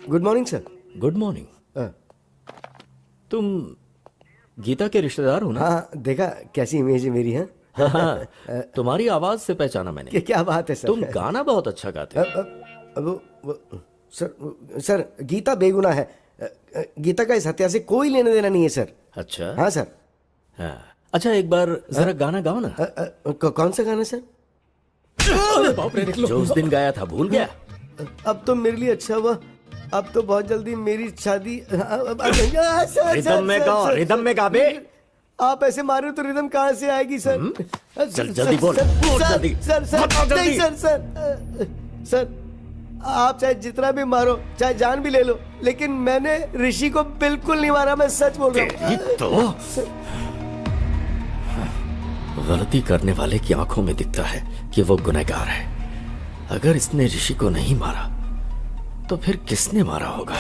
Good morning sir. Good morning. तुम गीता के रिश्तेदार हो ना? हाँ, देखा कैसी इमेज है मेरी है। हाँ, तुम्हारी आवाज से पहचाना मैंने। क्या बात है सर। तुम गाना बहुत अच्छा गाते हो। सर गीता बेगुनाह है। गीता का इस हत्या से कोई लेने देना नहीं है सर। अच्छा। हाँ सर। हाँ। अच्छा एक बार जरा गाना गाओ ना। कौन सा गाना सर? जो उस दिन गाया था भूल गया? अब तो मेरे लिए अच्छा हुआ, अब तो बहुत जल्दी मेरी शादी। रिदम में गाओ, रिदम में गा बे। आप ऐसे मारे तो रिदम कहाँ से आएगी सर? चल जल्दी बोल, जल्दी। सर नहीं सर, आप चाहे जितना भी मारो, चाहे जान भी ले लो, लेकिन मैंने ऋषि को बिल्कुल नहीं मारा। मैं सच बोल रहा हूँ। तो गलती करने वाले की आंखों में दिखता है कि वो गुनहगार है। अगर इसने ऋषि को नहीं मारा तो फिर किसने मारा होगा?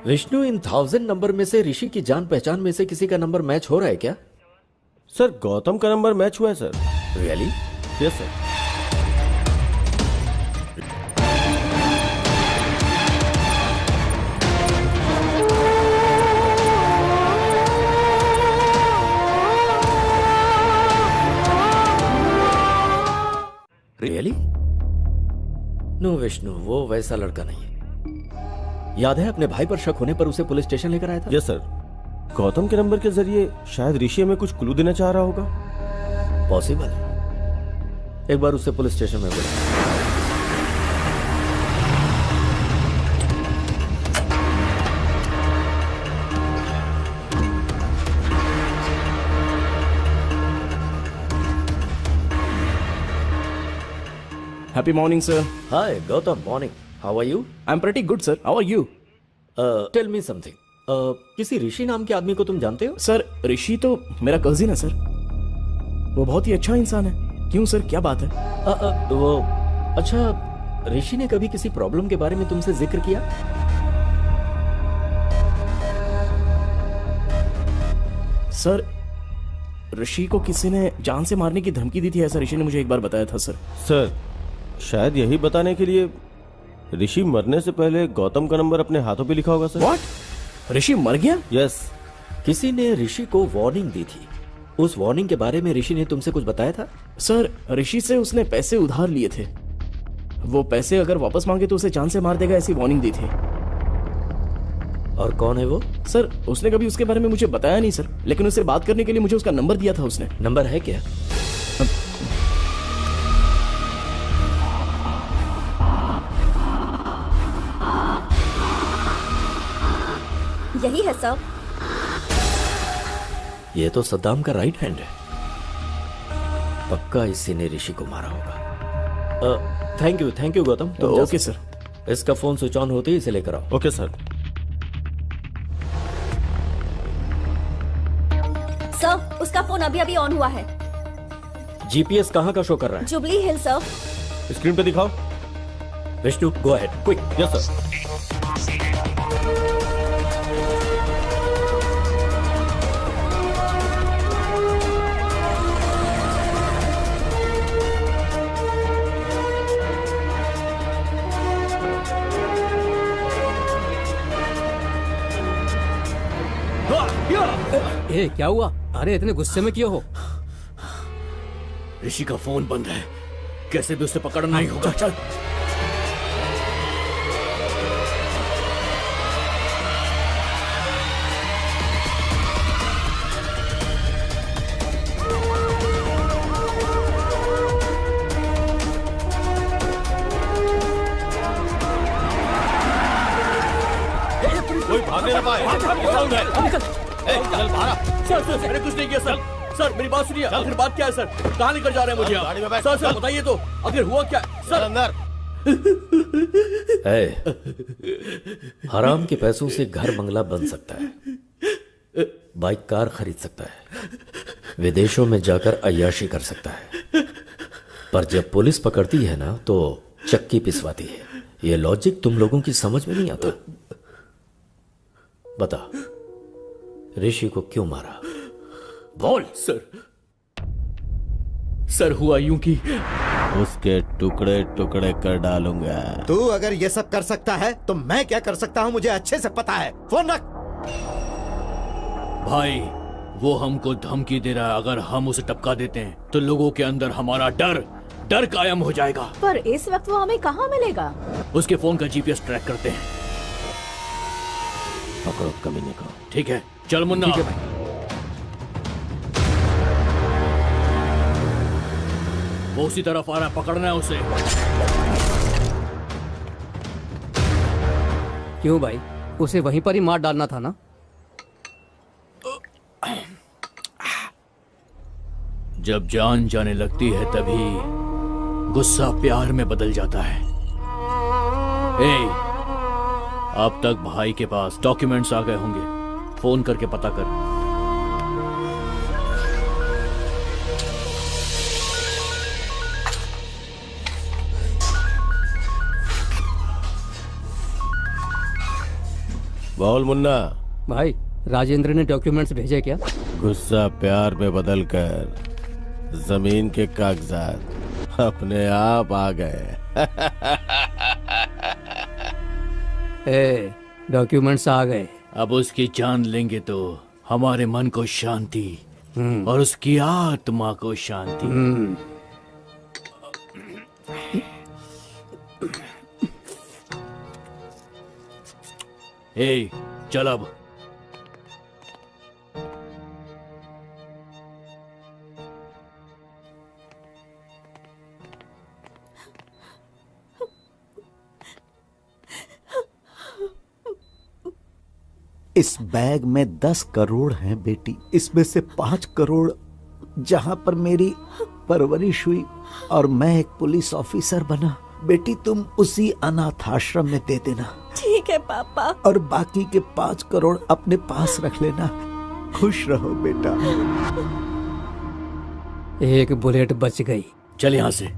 विष्णु, इन 1000 नंबर में से ऋषि की जान पहचान में से किसी का नंबर मैच हो रहा है क्या? सर गौतम का नंबर मैच हुआ है sir. Really? Yes sir. Really? No Vishnu, वो वैसा लड़का नहीं है। याद है अपने भाई पर शक होने पर उसे पुलिस स्टेशन लेकर आया था? Yes sir. गौतम के नंबर के जरिए शायद ऋषि हमें कुछ क्लू देना चाह रहा होगा। पॉसिबल। एक बार उससे पुलिस स्टेशन में बुलाओ। Happy morning, sir. Hi, Gautam. Morning. How are you? I'm pretty good, sir. How are you? Tell me something. किसी ऋषि नाम के आदमी को तुम जानते हो? सर ऋषि तो मेरा कजिन है सर। वो बहुत ही अच्छा इंसान है। क्यों सर, क्या बात है? वो अच्छा, ऋषि ने कभी किसी प्रॉब्लम के बारे में तुमसे जिक्र किया? सर ऋषि को किसी ने जान से मारने की धमकी दी थी, ऐसा ऋषि ने मुझे एक बार बताया था सर। सर शायद यही बताने के लिए ऋषि मरने से पहले गौतम का नंबर अपने हाथों पे लिखा होगा सर। व्हाट? ऋषि मर गया? यस। किसी ने ऋषि को वार्निंग दी थी। उस वार्निंग के बारे में ऋषि ने तुमसे कुछ बताया था? सर ऋषि से उसने पैसे उधार लिए थे। वो पैसे अगर वापस मांगे तो उसे जान से मार देगा, ऐसी वार्निंग दी थी। और कौन है वो? सर उसने कभी उसके बारे में मुझे बताया नहीं सर, लेकिन उससे बात करने के लिए मुझे उसका नंबर दिया था उसने। नंबर है क्या? यही है सर। ये तो सद्दाम का राइट हैंड है। पक्का इसी ने ऋषि को मारा होगा। Thank you Gautam. तो ओके सर। इसका फोन स्विच ऑन होते ही इसे लेकर आओ। Okay sir. सर उसका फोन अभी अभी ऑन हुआ है। जीपीएस कहाँ का शो कर रहा है? जुबली हिल सर। स्क्रीन पे दिखाओ। Vishnu go ahead quick. Yes sir. ए, क्या हुआ? अरे इतने गुस्से में क्यों हो? ऋषि का फोन बंद है, कैसे भी उसे पकड़ना ही होगा। चल कोई भागने ना पाए। चल बाहर। सर मैंने कुछ नहीं किया सर। सर मेरी बात सुनिए, आखिर बात क्या है सर? कहाँ लेकर जा रहे हैं मुझे आप? सर सर बताइए तो, आखिर हुआ क्या सर? अंदर हराम के पैसों से घर बंगला बन सकता है, बाइक कार खरीद सकता है, विदेशों में जाकर अय्याशी कर सकता है, पर जब पुलिस पकड़ती है ना तो चक्की पिसवाती है। ये लॉजिक तुम लोगों की समझ में नहीं आता। बता, ऋषि को क्यों मारा? बोल। सर हुआ यूं कि उसके टुकड़े टुकड़े कर डालूंगा। तू अगर ये सब कर सकता है तो मैं क्या कर सकता हूँ मुझे अच्छे से पता है। फोन रख। भाई वो हमको धमकी दे रहा है, अगर हम उसे टपका देते हैं तो लोगों के अंदर हमारा डर कायम हो जाएगा। पर इस वक्त वो हमें कहाँ मिलेगा? उसके फोन का जीपीएस ट्रैक करते हैं। पकड़ो कमीने को। ठीक है, चल मुन्ना। ठीक है भाई। वो उसी तरफ आ रहा है, पकड़ना है उसे। क्यों भाई, उसे वहीं पर ही मार डालना था ना? जब जान जाने लगती है तभी गुस्सा प्यार में बदल जाता है। अब तक भाई के पास डॉक्यूमेंट्स आ गए होंगे, फोन करके पता कर। बोल मुन्ना। भाई राजेंद्र ने डॉक्यूमेंट्स भेजे क्या? गुस्सा प्यार में बदलकर जमीन के कागजात अपने आप आ गए। डॉक्यूमेंट्स आ गए। अब उसकी जान लेंगे तो हमारे मन को शांति और उसकी आत्मा को शांति। चल अब। इस बैग में 10 करोड़ हैं बेटी। इसमें से 5 करोड़ जहां पर मेरी परवरिश हुई और मैं एक पुलिस ऑफिसर बना, बेटी तुम उसी अनाथ आश्रम में दे देना। ठीक है पापा। और बाकी के 5 करोड़ अपने पास रख लेना। खुश रहो बेटा। एक बुलेट बच गई। चल यहां से।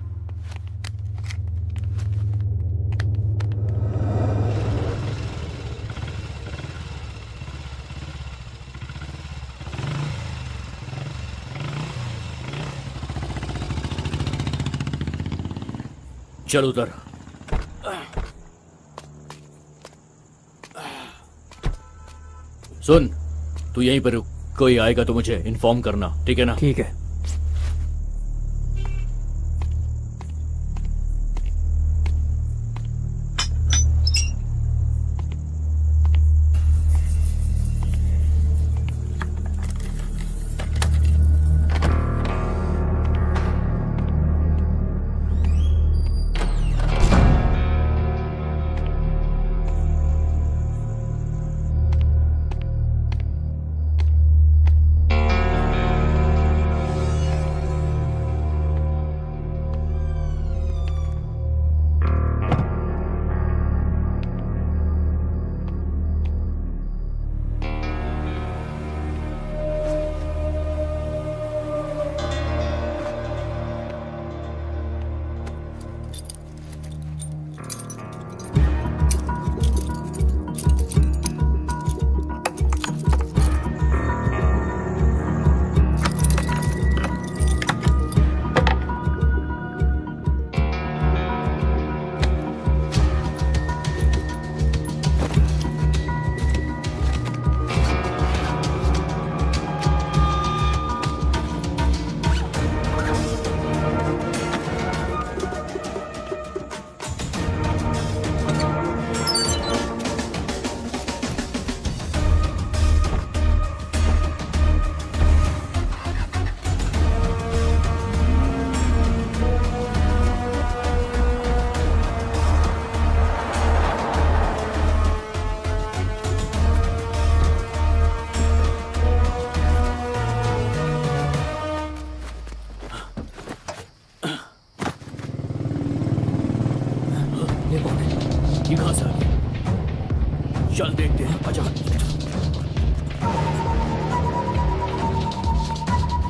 चल उतर। सुन, तू यहीं पर रुक, कोई आएगा तो मुझे इन्फॉर्म करना, ठीक है ना? ठीक है। चल देखते हैं, आजा।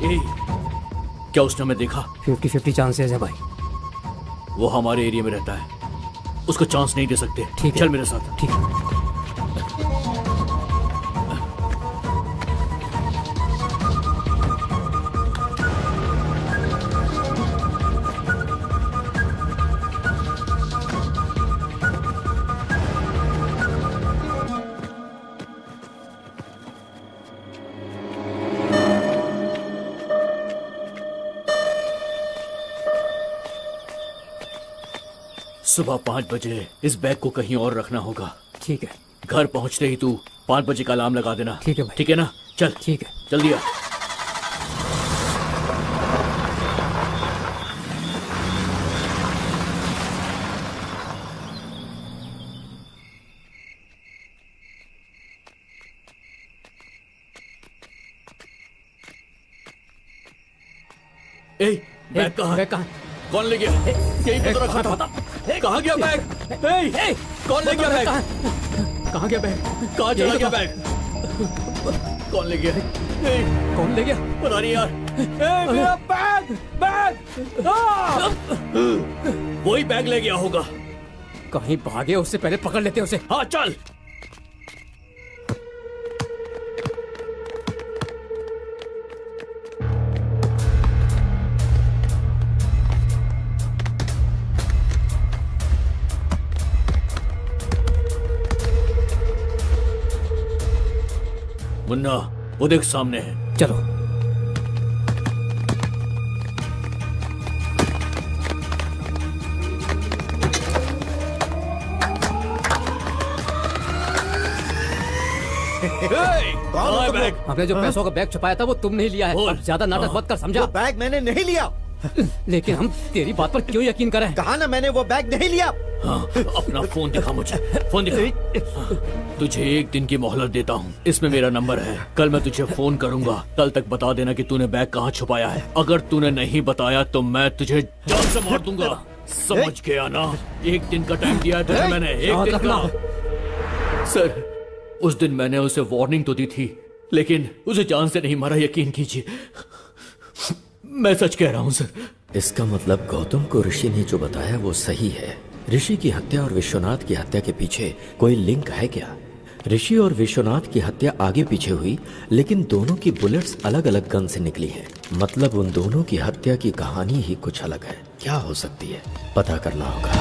ए, क्या उसने हमें देखा? 50-50 चांसेस है भाई। वो हमारे एरिया में रहता है, उसको चांस नहीं दे सकते। ठीक है, चल मेरे साथ। ठीक है। सुबह 5 बजे इस बैग को कहीं और रखना होगा। ठीक है। घर पहुंचते ही तू 5 बजे का अलार्म लगा देना। ठीक है भाई। ठीक है ना? चल। ठीक है, जल्दी आ। बैग कहाँ? बैग कहाँ? कौन ले गया? यही पे तो रखा था। कहाँ गया बैग? कौन ले गया बैग? कहाँ गया बैग? कहाँ चला गया बैग? कौन ले गया? कौन ले गया? पता नहीं यार। मेरा बैग! बैग! वही बैग ले गया होगा। कहीं भागे, उससे पहले पकड़ लेते उसे। हाँ चल। मुन्ना, वो देख सामने है। चलो। कौन है बैग? हमने जो पैसों का बैग छुपाया था वो तुमने ही लिया है। अब ज्यादा नाटक मत कर, समझा? वो बैग मैंने नहीं लिया। लेकिन हम तेरी बात पर क्यों यकीन करें? कहा ना मैंने वो बैग नहीं लिया। हाँ, अपना फोन दिखा मुझे। फोन दिखा। तुझे 1 दिन की मोहलत देता हूँ। इसमें मेरा नंबर है। कल मैं तुझे फोन करूंगा। कल तक बता देना कि तूने बैग कहाँ छुपाया है। अगर तूने नहीं बताया तो मैं तुझे जान से मार दूंगा। समझ गया ना? 1 दिन का टाइम दिया है तुझे मैंने। 1 दिन का। सर, उस दिन मैंने उसे वार्निंग तो दी थी, लेकिन उसे जान से नहीं मारा। यकीन कीजिए, मैं सच कह रहा हूँ सर। इसका मतलब गौतम को ऋषि ने जो बताया वो सही है। ऋषि की हत्या और विश्वनाथ की हत्या के पीछे कोई लिंक है क्या? ऋषि और विश्वनाथ की हत्या आगे पीछे हुई, लेकिन दोनों की बुलेट्स अलग अलग गन से निकली हैं। मतलब उन दोनों की हत्या की कहानी ही कुछ अलग है। क्या हो सकती है, पता करना होगा।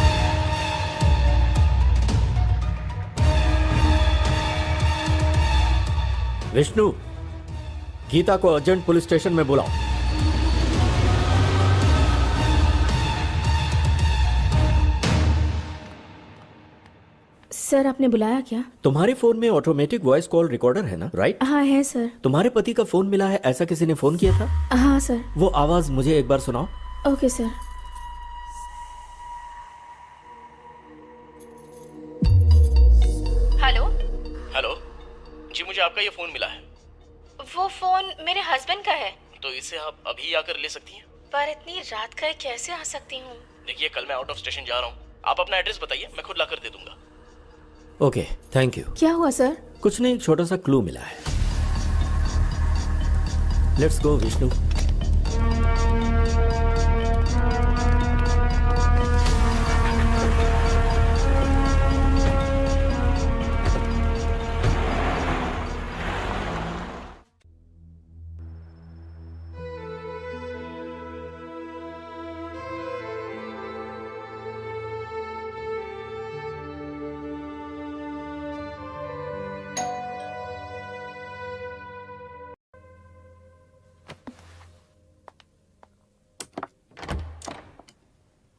विष्णु, गीता को अर्जेंट पुलिस स्टेशन में बुलाओ। सर, आपने बुलाया क्या? तुम्हारे फोन में ऑटोमेटिक वॉइस कॉल रिकॉर्डर है ना? राइट? हाँ है सर। तुम्हारे पति का फोन मिला है, ऐसा किसी ने फोन किया था? हाँ सर। वो आवाज मुझे एक बार सुनाओ। Okay sir. हेलो। हेलो जी, मुझे आपका ये फोन मिला है। वो फोन मेरे हस्बैंड का है। तो इसे आप अभी आकर ले सकती हैं? पर इतनी रात का कैसे आ सकती हूँ? देखिए, कल मैं आउट ऑफ स्टेशन जा रहा हूँ। आप अपना एड्रेस बताइए, मैं खुद लाकर दे दूंगा। Okay, thank you. क्या हुआ सर? कुछ नहीं, एक छोटा सा क्लू मिला है। Let's go Vishnu.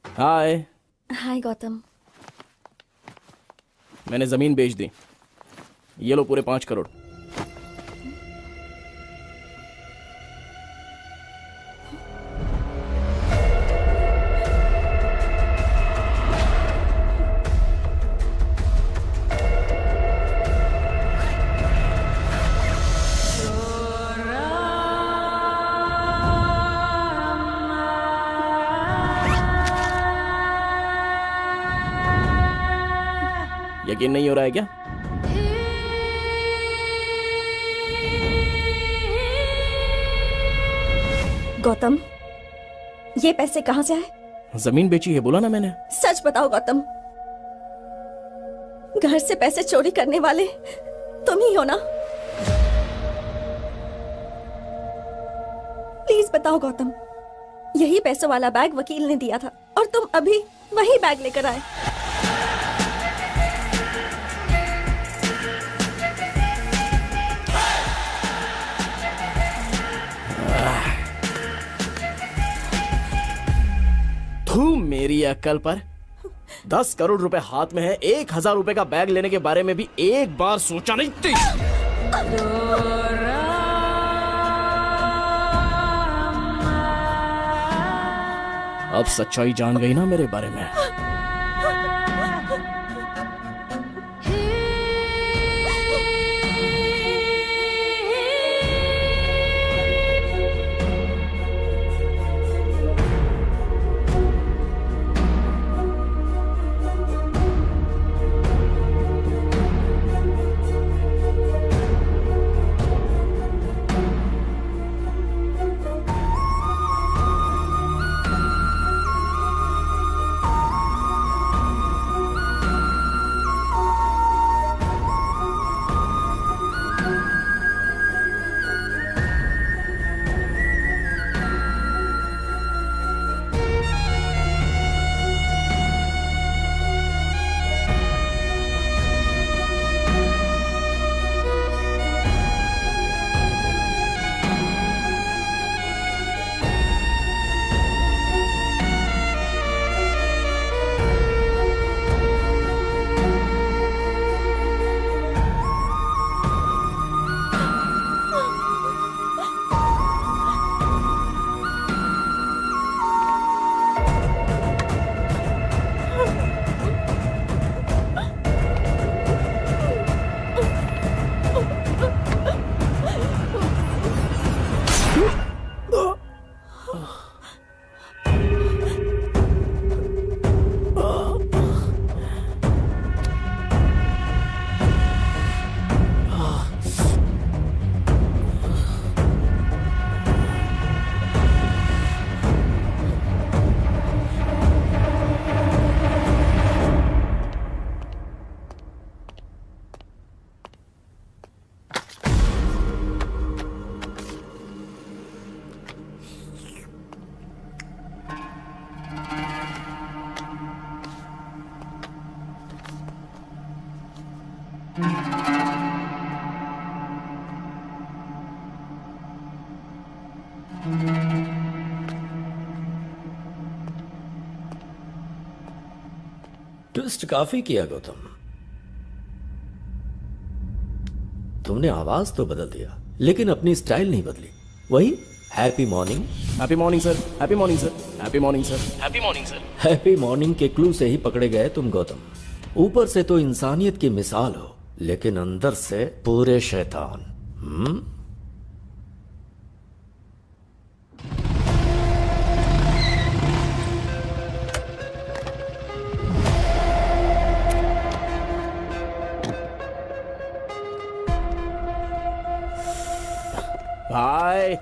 Hi. Hi Gautam. मैंने जमीन बेच दी। ये लो पूरे 5 करोड़। यकीन नहीं हो रहा है क्या? गौतम, ये पैसे कहाँ से आए? जमीन बेची है, बोला ना मैंने। सच बताओ गौतम, घर से पैसे चोरी करने वाले तुम ही हो ना? प्लीज बताओ गौतम, यही पैसों वाला बैग वकील ने दिया था और तुम अभी वही बैग लेकर आए। तू मेरी अक्ल पर 10 करोड़ रुपए हाथ में है, 1000 रुपए का बैग लेने के बारे में भी एक बार सोचा नहीं थी। अब सच्चाई जान गई ना मेरे बारे में। ट्विस्ट काफी किया गौतम। तुमने आवाज तो बदल दिया लेकिन अपनी स्टाइल नहीं बदली। वही happy morning. Happy morning sir, happy morning sir, happy morning sir, happy morning sir. Happy morning के क्लू से ही पकड़े गए तुम गौतम। ऊपर से तो इंसानियत की मिसाल हो लेकिन अंदर से पूरे शैतान। भाई।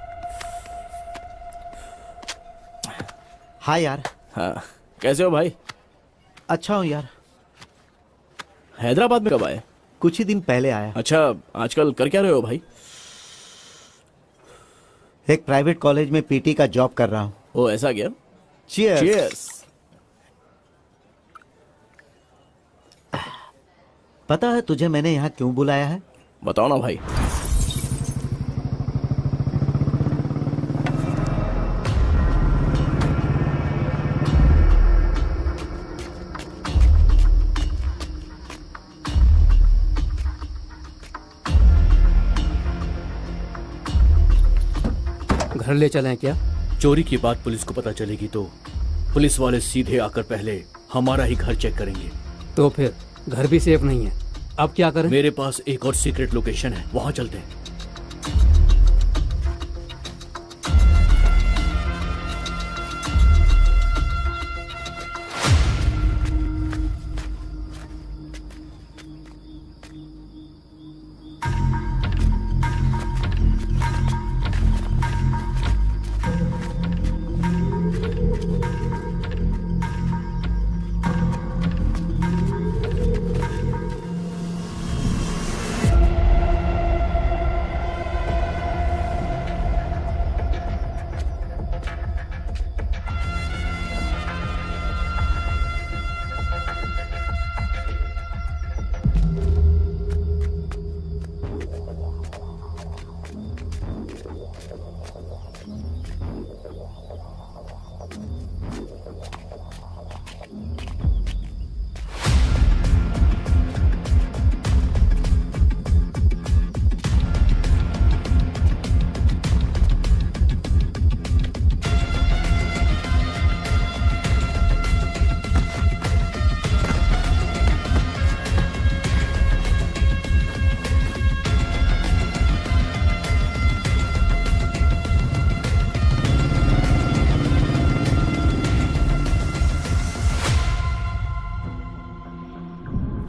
हाय यार। हाँ, कैसे हो भाई? अच्छा हूँ यार। हैदराबाद में कब आए? कुछ ही दिन पहले आया। अच्छा, आजकल कर क्या रहे हो भाई? एक प्राइवेट कॉलेज में पीटी का जॉब कर रहा हूँ। ओ ऐसा क्या? चीयर्स। चीयर्स। पता है तुझे मैंने यहाँ क्यों बुलाया है? बताओ ना भाई। घर ले चलें क्या? चोरी की बात पुलिस को पता चलेगी तो पुलिस वाले सीधे आकर पहले हमारा ही घर चेक करेंगे। तो फिर घर भी सेफ नहीं है, अब क्या करें? मेरे पास एक और सीक्रेट लोकेशन है, वहां चलते हैं।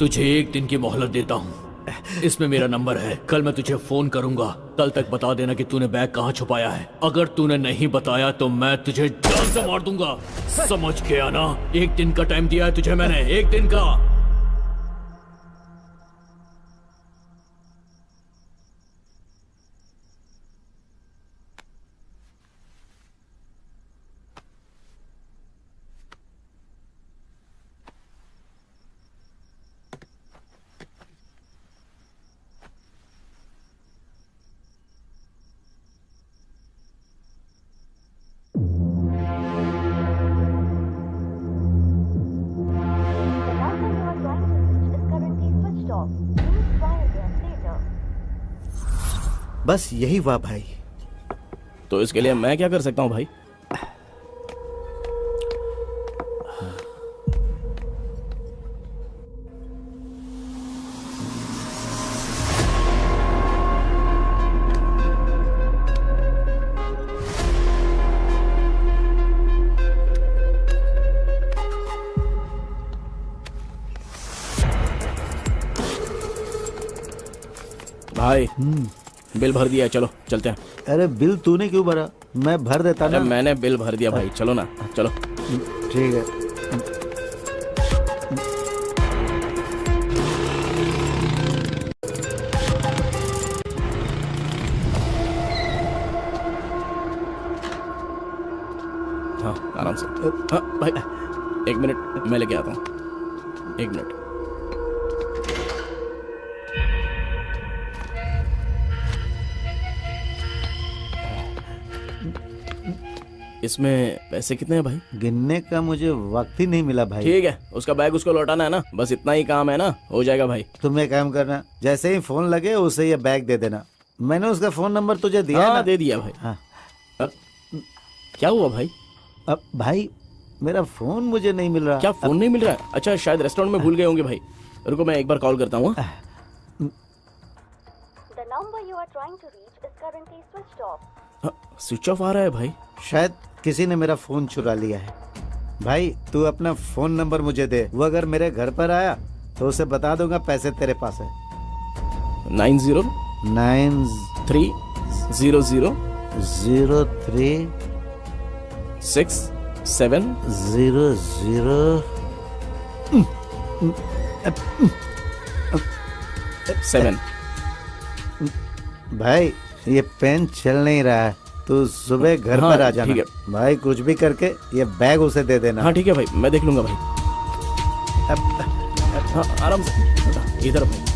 तुझे एक दिन की मोहलत देता हूँ। इसमें मेरा नंबर है। कल मैं तुझे फोन करूंगा। कल तक बता देना कि तूने बैग कहाँ छुपाया है। अगर तूने नहीं बताया तो मैं तुझे जान से मार दूंगा। समझ गया ना? एक दिन का टाइम दिया है तुझे मैंने, एक दिन का। बस यही हुआ भाई। तो इसके लिए मैं क्या कर सकता हूँ भाई? भाई बिल भर दिया है, चलो चलते हैं। अरे बिल तूने क्यों भरा? मैं भर देता ना। मैंने बिल भर दिया भाई, चलो ना, चलो। ठीक है। हाँ आराम से। हाँ भाई एक मिनट, मैं लेके आता हूँ, एक मिनट। इसमें पैसे कितने हैं भाई? गिनने का मुझे वक्त ही नहीं मिला भाई। ठीक है, उसका बैग उसको लौटाना है ना, बस इतना ही काम है ना, हो जाएगा भाई। तुम एक काम करना, जैसे ही फोन लगे उसे ये बैग दे देना। मैंने उसका फोन नंबर तुझे दिया हाँ, ना? दे दिया भाई। हाँ। क्या हुआ भाई? अब भाई मेरा फोन मुझे नहीं मिल रहा। क्या फोन नहीं मिल रहा है? अच्छा शायद रेस्टोरेंट में भूल गए होंगे भाई। रुको मैं एक बार कॉल करता हूँ। स्विच ऑफ आ रहा है भाई। शायद किसी ने मेरा फोन चुरा लिया है। भाई तू अपना फोन नंबर मुझे दे, वो अगर मेरे घर पर आया तो उसे बता दूंगा पैसे तेरे पास है। 9303067007। भाई ये पेन चल नहीं रहा है, तू सुबह घर पर आ जाना। ठीक है भाई, कुछ भी करके ये बैग उसे दे देना। हाँ ठीक है भाई, मैं देख लूंगा भाई। हाँ आराम से, इधर भाई।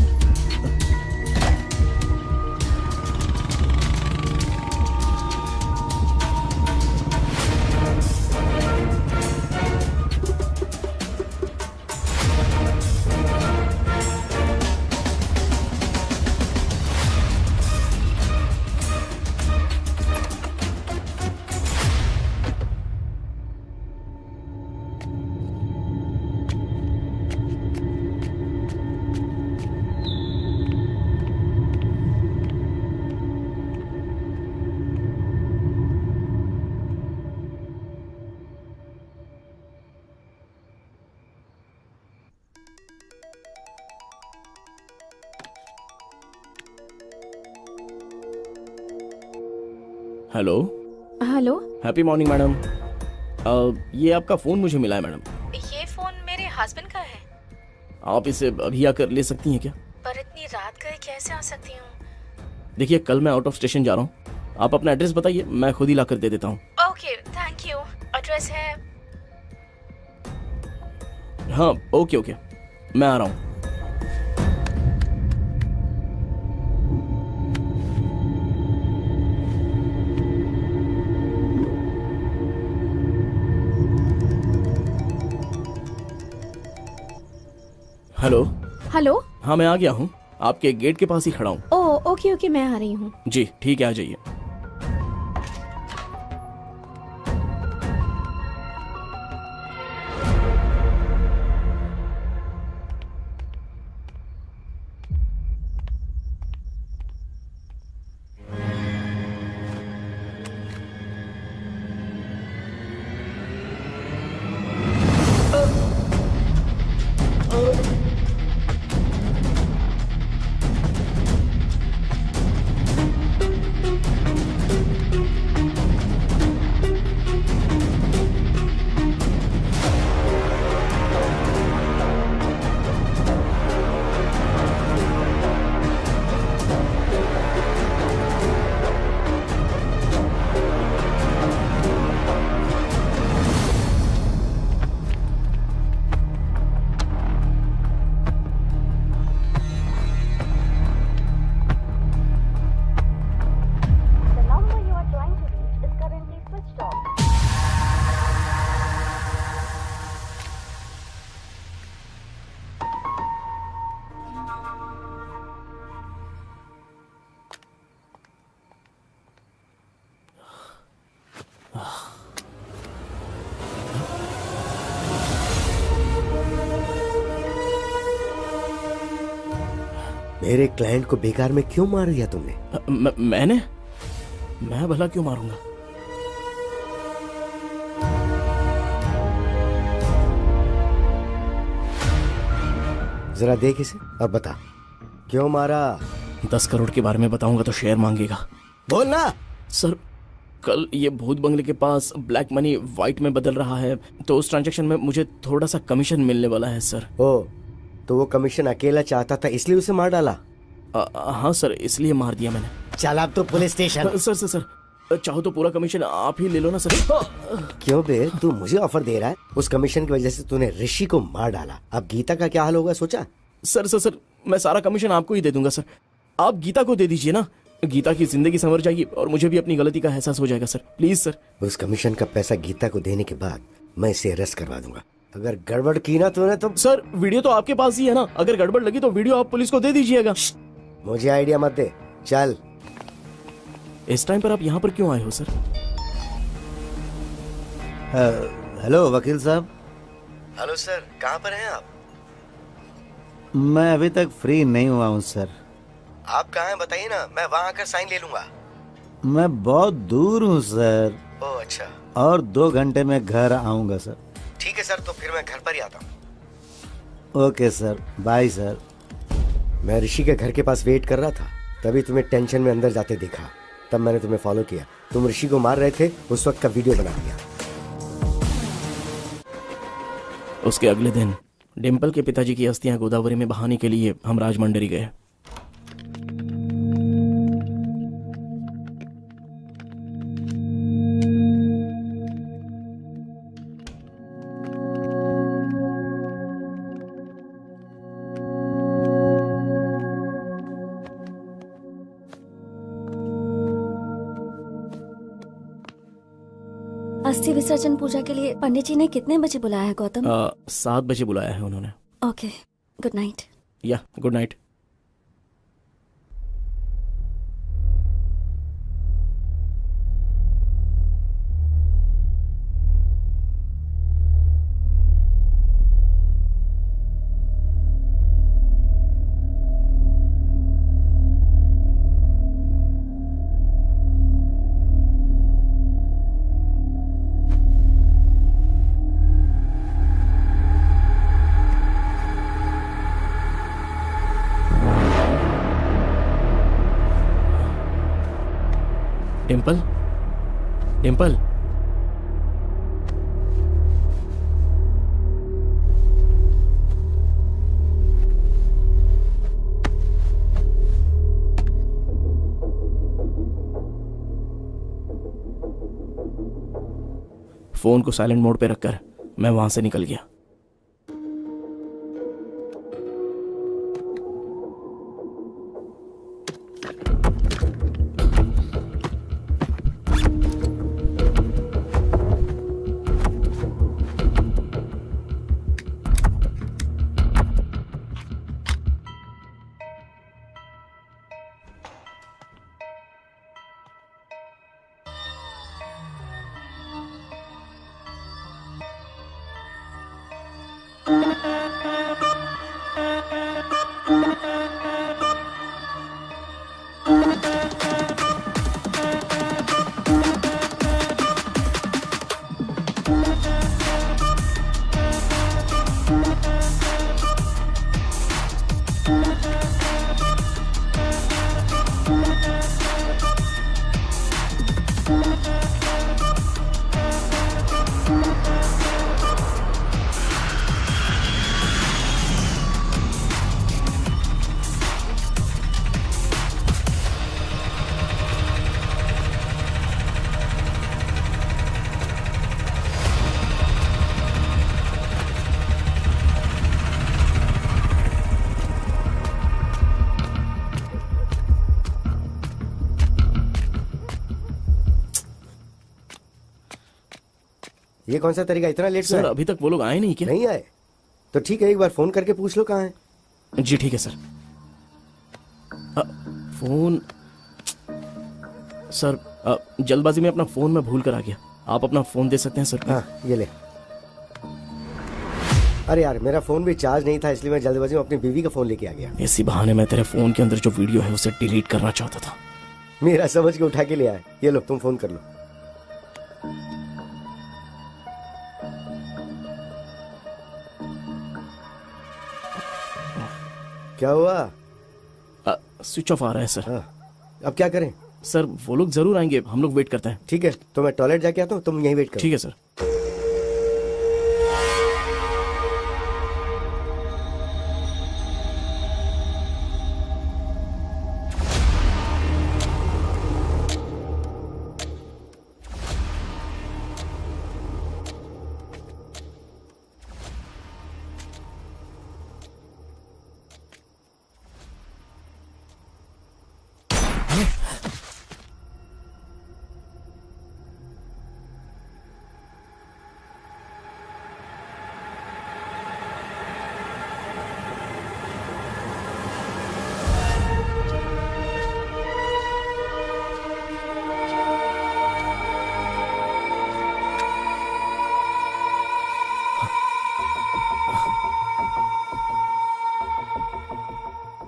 Hello hello, happy morning madam. ये आपका फोन मुझे मिला है मैडम। ये फोन मेरे हस्बैंड का है। आप इसे अभी आकर ले सकती हैं क्या? पर इतनी रात गए कैसे आ सकती हूँ? देखिए कल मैं आउट ऑफ स्टेशन जा रहा हूँ, आप अपना एड्रेस बताइए, मैं खुद ही लाकर दे देता हूँ। Okay thank you. एड्रेस है? हाँ ओके ओके, मैं आ रहा हूँ। Hello hello. हाँ मैं आ गया हूँ, आपके गेट के पास ही खड़ा हूँ। ओ ओके ओके, मैं आ रही हूँ। जी ठीक है, आ जाइए। मेरे क्लाइंट को बेकार में क्यों मार दिया तुमने? मैं भला क्यों मारूंगा? जरा देख इसे और बता क्यों मारा। 10 करोड़ के बारे में बताऊंगा तो शेयर मांगेगा। बोलना। सर कल ये भूत बंगले के पास ब्लैक मनी व्हाइट में बदल रहा है, तो उस ट्रांजैक्शन में मुझे थोड़ा सा कमीशन मिलने वाला है सर। ओ, तो वो कमीशन अकेला चाहता था इसलिए उसे मार डाला? हाँ सर, इसलिए मार दिया मैंने। चल अब तो पुलिस स्टेशन। सर चाहो तो पूरा कमीशन आप ही ले लो ना सर। क्यों बे, तू मुझे ऑफर दे रहा है? उस कमीशन की वजह से तूने ऋषि को मार डाला, अब गीता का क्या हाल होगा सोचा? सर मैं सारा कमीशन आपको ही दे दूंगा सर। आप गीता को दे दीजिए ना, गीता की जिंदगी संवर जाएगी और मुझे भी अपनी गलती का एहसास हो जाएगा सर। Please sir. उस कमीशन का पैसा गीता को देने के बाद मैं इसे अरेस्ट करवा दूंगा। अगर गड़बड़ की ना तूने तो। सर वीडियो तो आपके पास ही है ना, अगर गड़बड़ लगी तो वीडियो आप पुलिस को दे दीजिएगा। मुझे आइडिया मत दे, चल। इस टाइम पर आप यहाँ पर क्यों आए हो सर? हेलो वकील साहब। हेलो सर, कहाँ पर हैं आप? मैं अभी तक फ्री नहीं हुआ हूँ सर। आप कहाँ हैं बताइए ना, मैं वहाँ आकर साइन ले लूंगा। मैं बहुत दूर हूँ सर। ओह अच्छा। और 2 घंटे में घर आऊंगा सर। ठीक है सर, तो फिर मैं घर पर ही आता हूँ। Okay sir, bye sir. मैं ऋषि के घर के पास वेट कर रहा था, तभी तुम्हें टेंशन में अंदर जाते देखा, तब मैंने तुम्हें फॉलो किया। तुम ऋषि को मार रहे थे, उस वक्त का वीडियो बना दिया। उसके अगले दिन डिम्पल के पिताजी की अस्थियां गोदावरी में बहाने के लिए हम राजमंडरी गए। अस्थि विसर्जन पूजा के लिए पंडित जी ने कितने बजे बुलाया है गौतम? 7 बजे बुलाया है उन्होंने। Okay, good night. Yeah good night. Dimple, Dimple, phone को साइलेंट मोड पे रखकर मैं वहां से निकल गया। ये कौन सा तरीका, इतना लेट? सर अभी तक वो लोग आए नहीं क्या? नहीं आए तो ठीक है, एक बार फोन करके पूछ लो कहाँ है। जी ठीक है सर। फोन सर, जल्दबाजी में अपना फोन मैं भूल कर आ गया। आप अपना फोन दे सकते हैं सर? हाँ ये ले। अरे यार मेरा फोन भी चार्ज नहीं था, इसलिए मैं जल्दबाजी में अपनी बीवी का फोन लेके आ गया। इसी बहाने मैं तेरे फोन के अंदर जो वीडियो है उसे डिलीट करना चाहता था। मेरा समझ के उठा के ले आए। ये लो तुम फोन कर लो। क्या हुआ? स्विच ऑफ आ रहा है सर। अब क्या करें? सर वो लोग जरूर आएंगे, हम लोग वेट करते हैं। ठीक है, तो मैं टॉयलेट जाके आता हूँ, तुम यहीं वेट करो। ठीक है सर।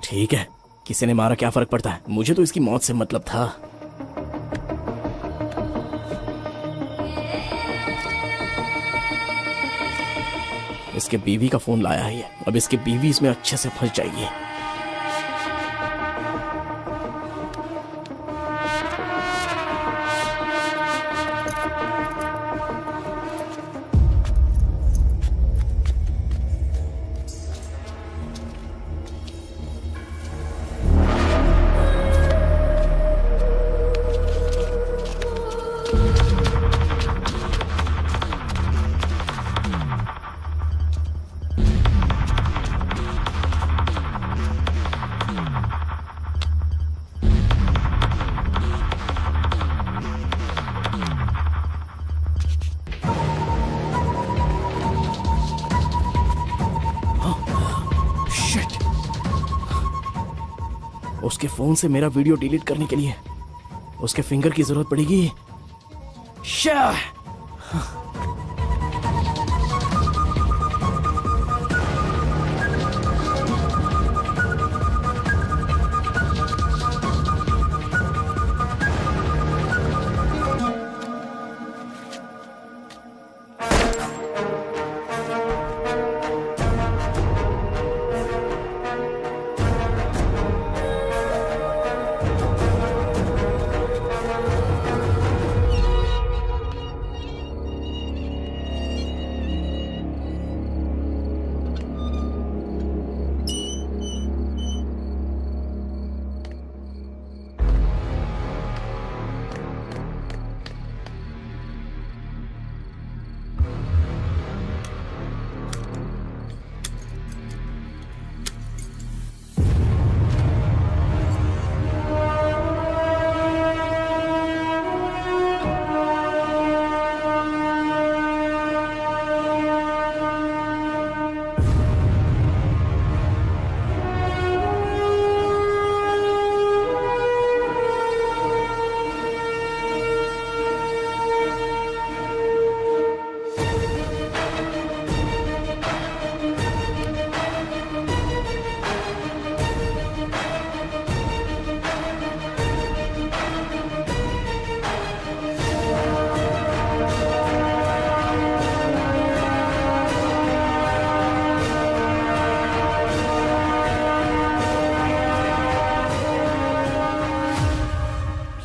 ठीक है, किसी ने मारा क्या फर्क पड़ता है, मुझे तो इसकी मौत से मतलब था। इसके बीवी का फोन लाया ही है, अब इसकी बीवी इसमें अच्छे से फंस जाएगी। उसके फोन से मेरा वीडियो डिलीट करने के लिए उसके फिंगर की जरूरत पड़ेगी। शाह!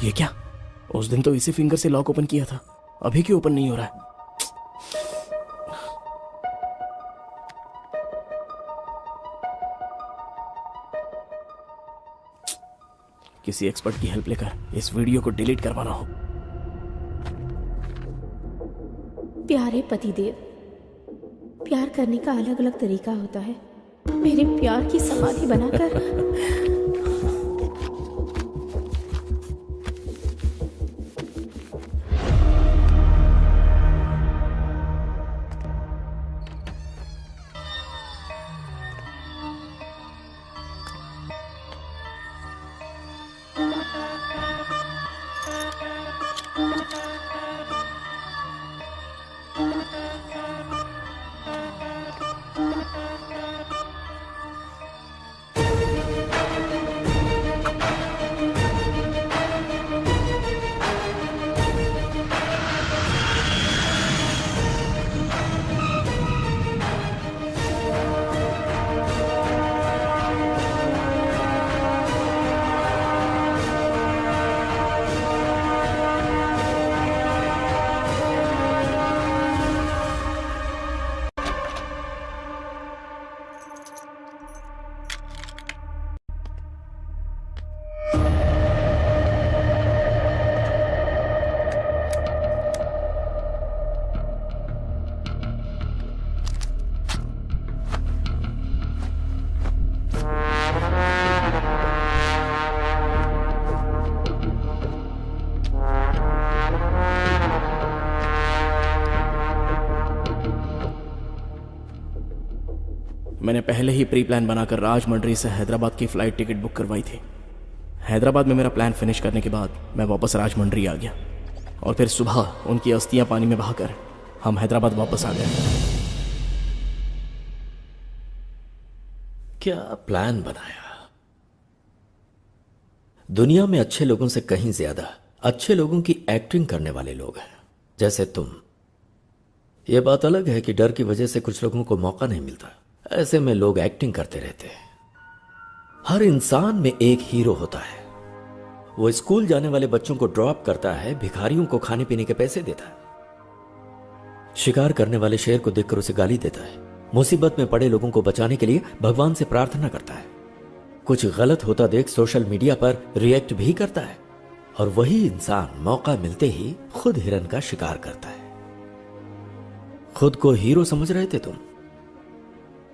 ये क्या? उस दिन तो इसी फिंगर से लॉक ओपन किया था, अभी क्यों ओपन नहीं हो रहा है? किसी एक्सपर्ट की हेल्प लेकर इस वीडियो को डिलीट करवाना हो। प्यारे पतिदेव, प्यार करने का अलग अलग तरीका होता है। मेरे प्यार की समाधि बनाकर मैंने पहले ही प्री प्लान बनाकर राजमंड्री से हैदराबाद की फ्लाइट टिकट बुक करवाई थी। हैदराबाद में मेरा प्लान फिनिश करने के बाद मैं वापस राजमंड्री आ गया और फिर सुबह उनकी अस्थियां पानी में बहाकर हम हैदराबाद वापस आ गए। क्या प्लान बनाया? दुनिया में अच्छे लोगों से कहीं ज्यादा अच्छे लोगों की एक्टिंग करने वाले लोग हैं, जैसे तुम। यह बात अलग है कि डर की वजह से कुछ लोगों को मौका नहीं मिलता, ऐसे में लोग एक्टिंग करते रहते हैं। हर इंसान में एक हीरो होता है। वो स्कूल जाने वाले बच्चों को ड्रॉप करता है, भिखारियों को खाने पीने के पैसे देता है, शिकार करने वाले शेर को देखकर उसे गाली देता है, मुसीबत में पड़े लोगों को बचाने के लिए भगवान से प्रार्थना करता है, कुछ गलत होता देख सोशल मीडिया पर रिएक्ट भी करता है, और वही इंसान मौका मिलते ही खुद हिरन का शिकार करता है। खुद को हीरो समझ रहे थे तुम,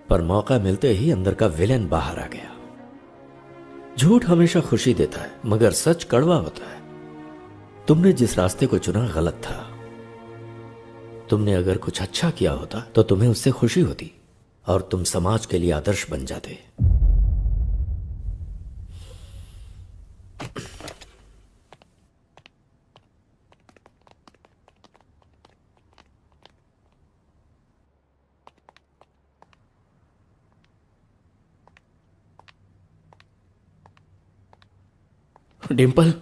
पर मौका मिलते ही अंदर का विलेन बाहर आ गया। झूठ हमेशा खुशी देता है, मगर सच कड़वा होता है। तुमने जिस रास्ते को चुना गलत था। तुमने अगर कुछ अच्छा किया होता तो तुम्हें उससे खुशी होती और तुम समाज के लिए आदर्श बन जाते। डिंपल,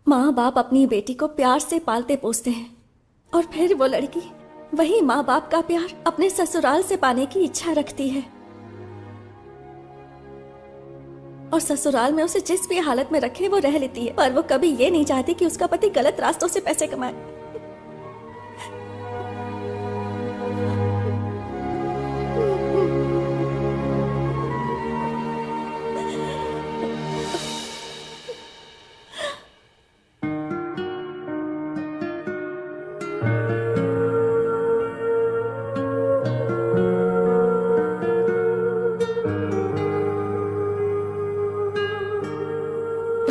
माँ बाप अपनी बेटी को प्यार से पालते पोसते हैं और फिर वो लड़की वही माँ बाप का प्यार अपने ससुराल से पाने की इच्छा रखती है, और ससुराल में उसे जिस भी हालत में रखे वो रह लेती है, पर वो कभी ये नहीं चाहती कि उसका पति गलत रास्तों से पैसे कमाए।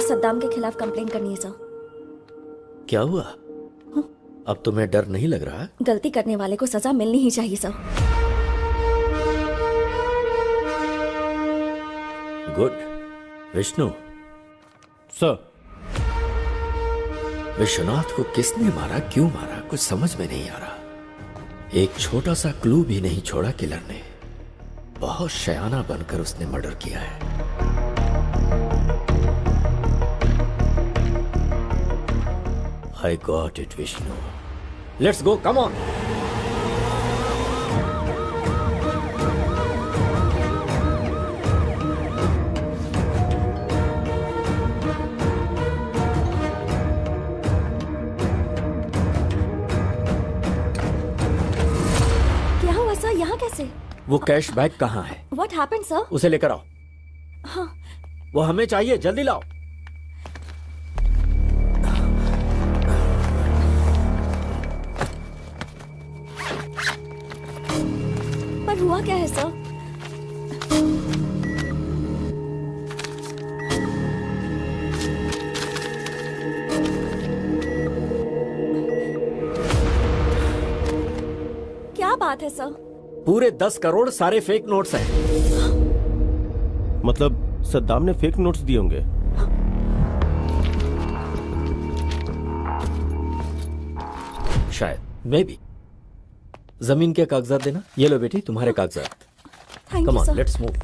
सद्दाम के खिलाफ कंप्लेन करनी है सर। क्या हुआ? अब तुम्हें डर नहीं लग रहा? गलती करने वाले को सजा मिलनी ही चाहिए sir. Good. Vishnu sir, Vishwanath को किसने मारा, क्यों मारा, कुछ समझ में नहीं आ रहा। एक छोटा सा क्लू भी नहीं छोड़ा किलर ने। बहुत शयाना बनकर उसने मर्डर किया है। I got it, Vishnu. Let's go, come on. क्या हुआ सर, यहाँ कैसे? वो कैश बैग कहाँ है? What happened, sir? उसे लेकर आओ। हाँ। वो हमें चाहिए, जल्दी लाओ। पर हुआ क्या है सर? क्या बात है सर? पूरे 10 करोड़ सारे फेक नोट्स हैं। मतलब सद्दाम ने फेक नोट्स दिए होंगे। शायद, मे बी। जमीन के कागजात देना। ये लो बेटी, तुम्हारे कागजात। Come on, let's move.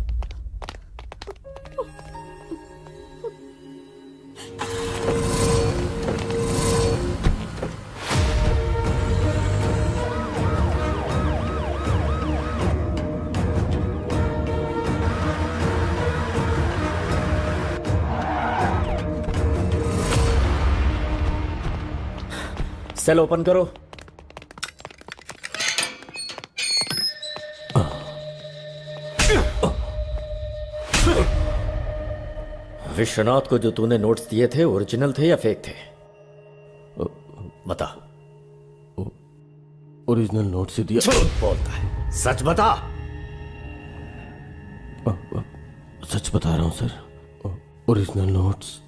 Cell open करो। विश्वनाथ को जो तूने नोट्स दिए थे ओरिजिनल थे या फेक थे? बता। ओरिजिनल नोट्स ही दिया। झूठ बोलता है, सच बता। सच बता रहा हूं सर, ओरिजिनल नोट्स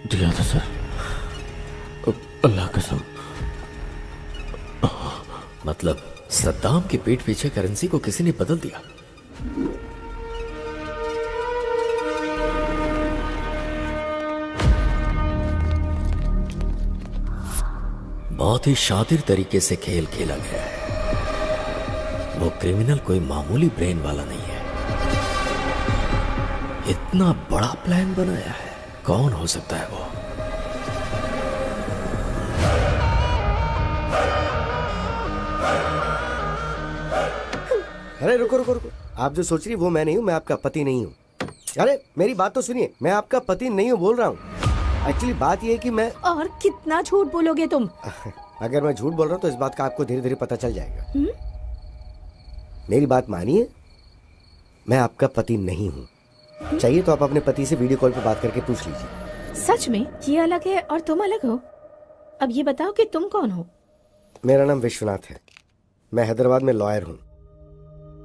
दिया था सर, अल्लाह कसम। मतलब सद्दाम के पीठ पीछे करेंसी को किसी ने बदल दिया। बहुत ही शातिर तरीके से खेल खेला गया है। वो क्रिमिनल कोई मामूली ब्रेन वाला नहीं है। इतना बड़ा प्लान बनाया है। कौन हो सकता है वो? अरे रुको रुको रुको, आप जो सोच रही वो मैं नहीं हूँ, मैं आपका पति नहीं हूँ। अरे मेरी बात तो सुनिए, मैं आपका पति नहीं हूँ बोल रहा हूँ। एक्चुअली बात ये है कि मैं... और कितना झूठ बोलोगे तुम? अगर मैं झूठ बोल रहा हूँ तो इस बात का आपको धीरे धीरे पता चल जाएगा। मेरी बात मानिए, मैं आपका पति नहीं हूँ। चाहिए तो आप अपने पति से वीडियो कॉल पर बात करके पूछ लीजिए। सच में ये अलग है और तुम अलग हो? अब ये बताओ कि तुम कौन हो? मेरा नाम विश्वनाथ है। मैं हैदराबाद में लॉयर हूँ।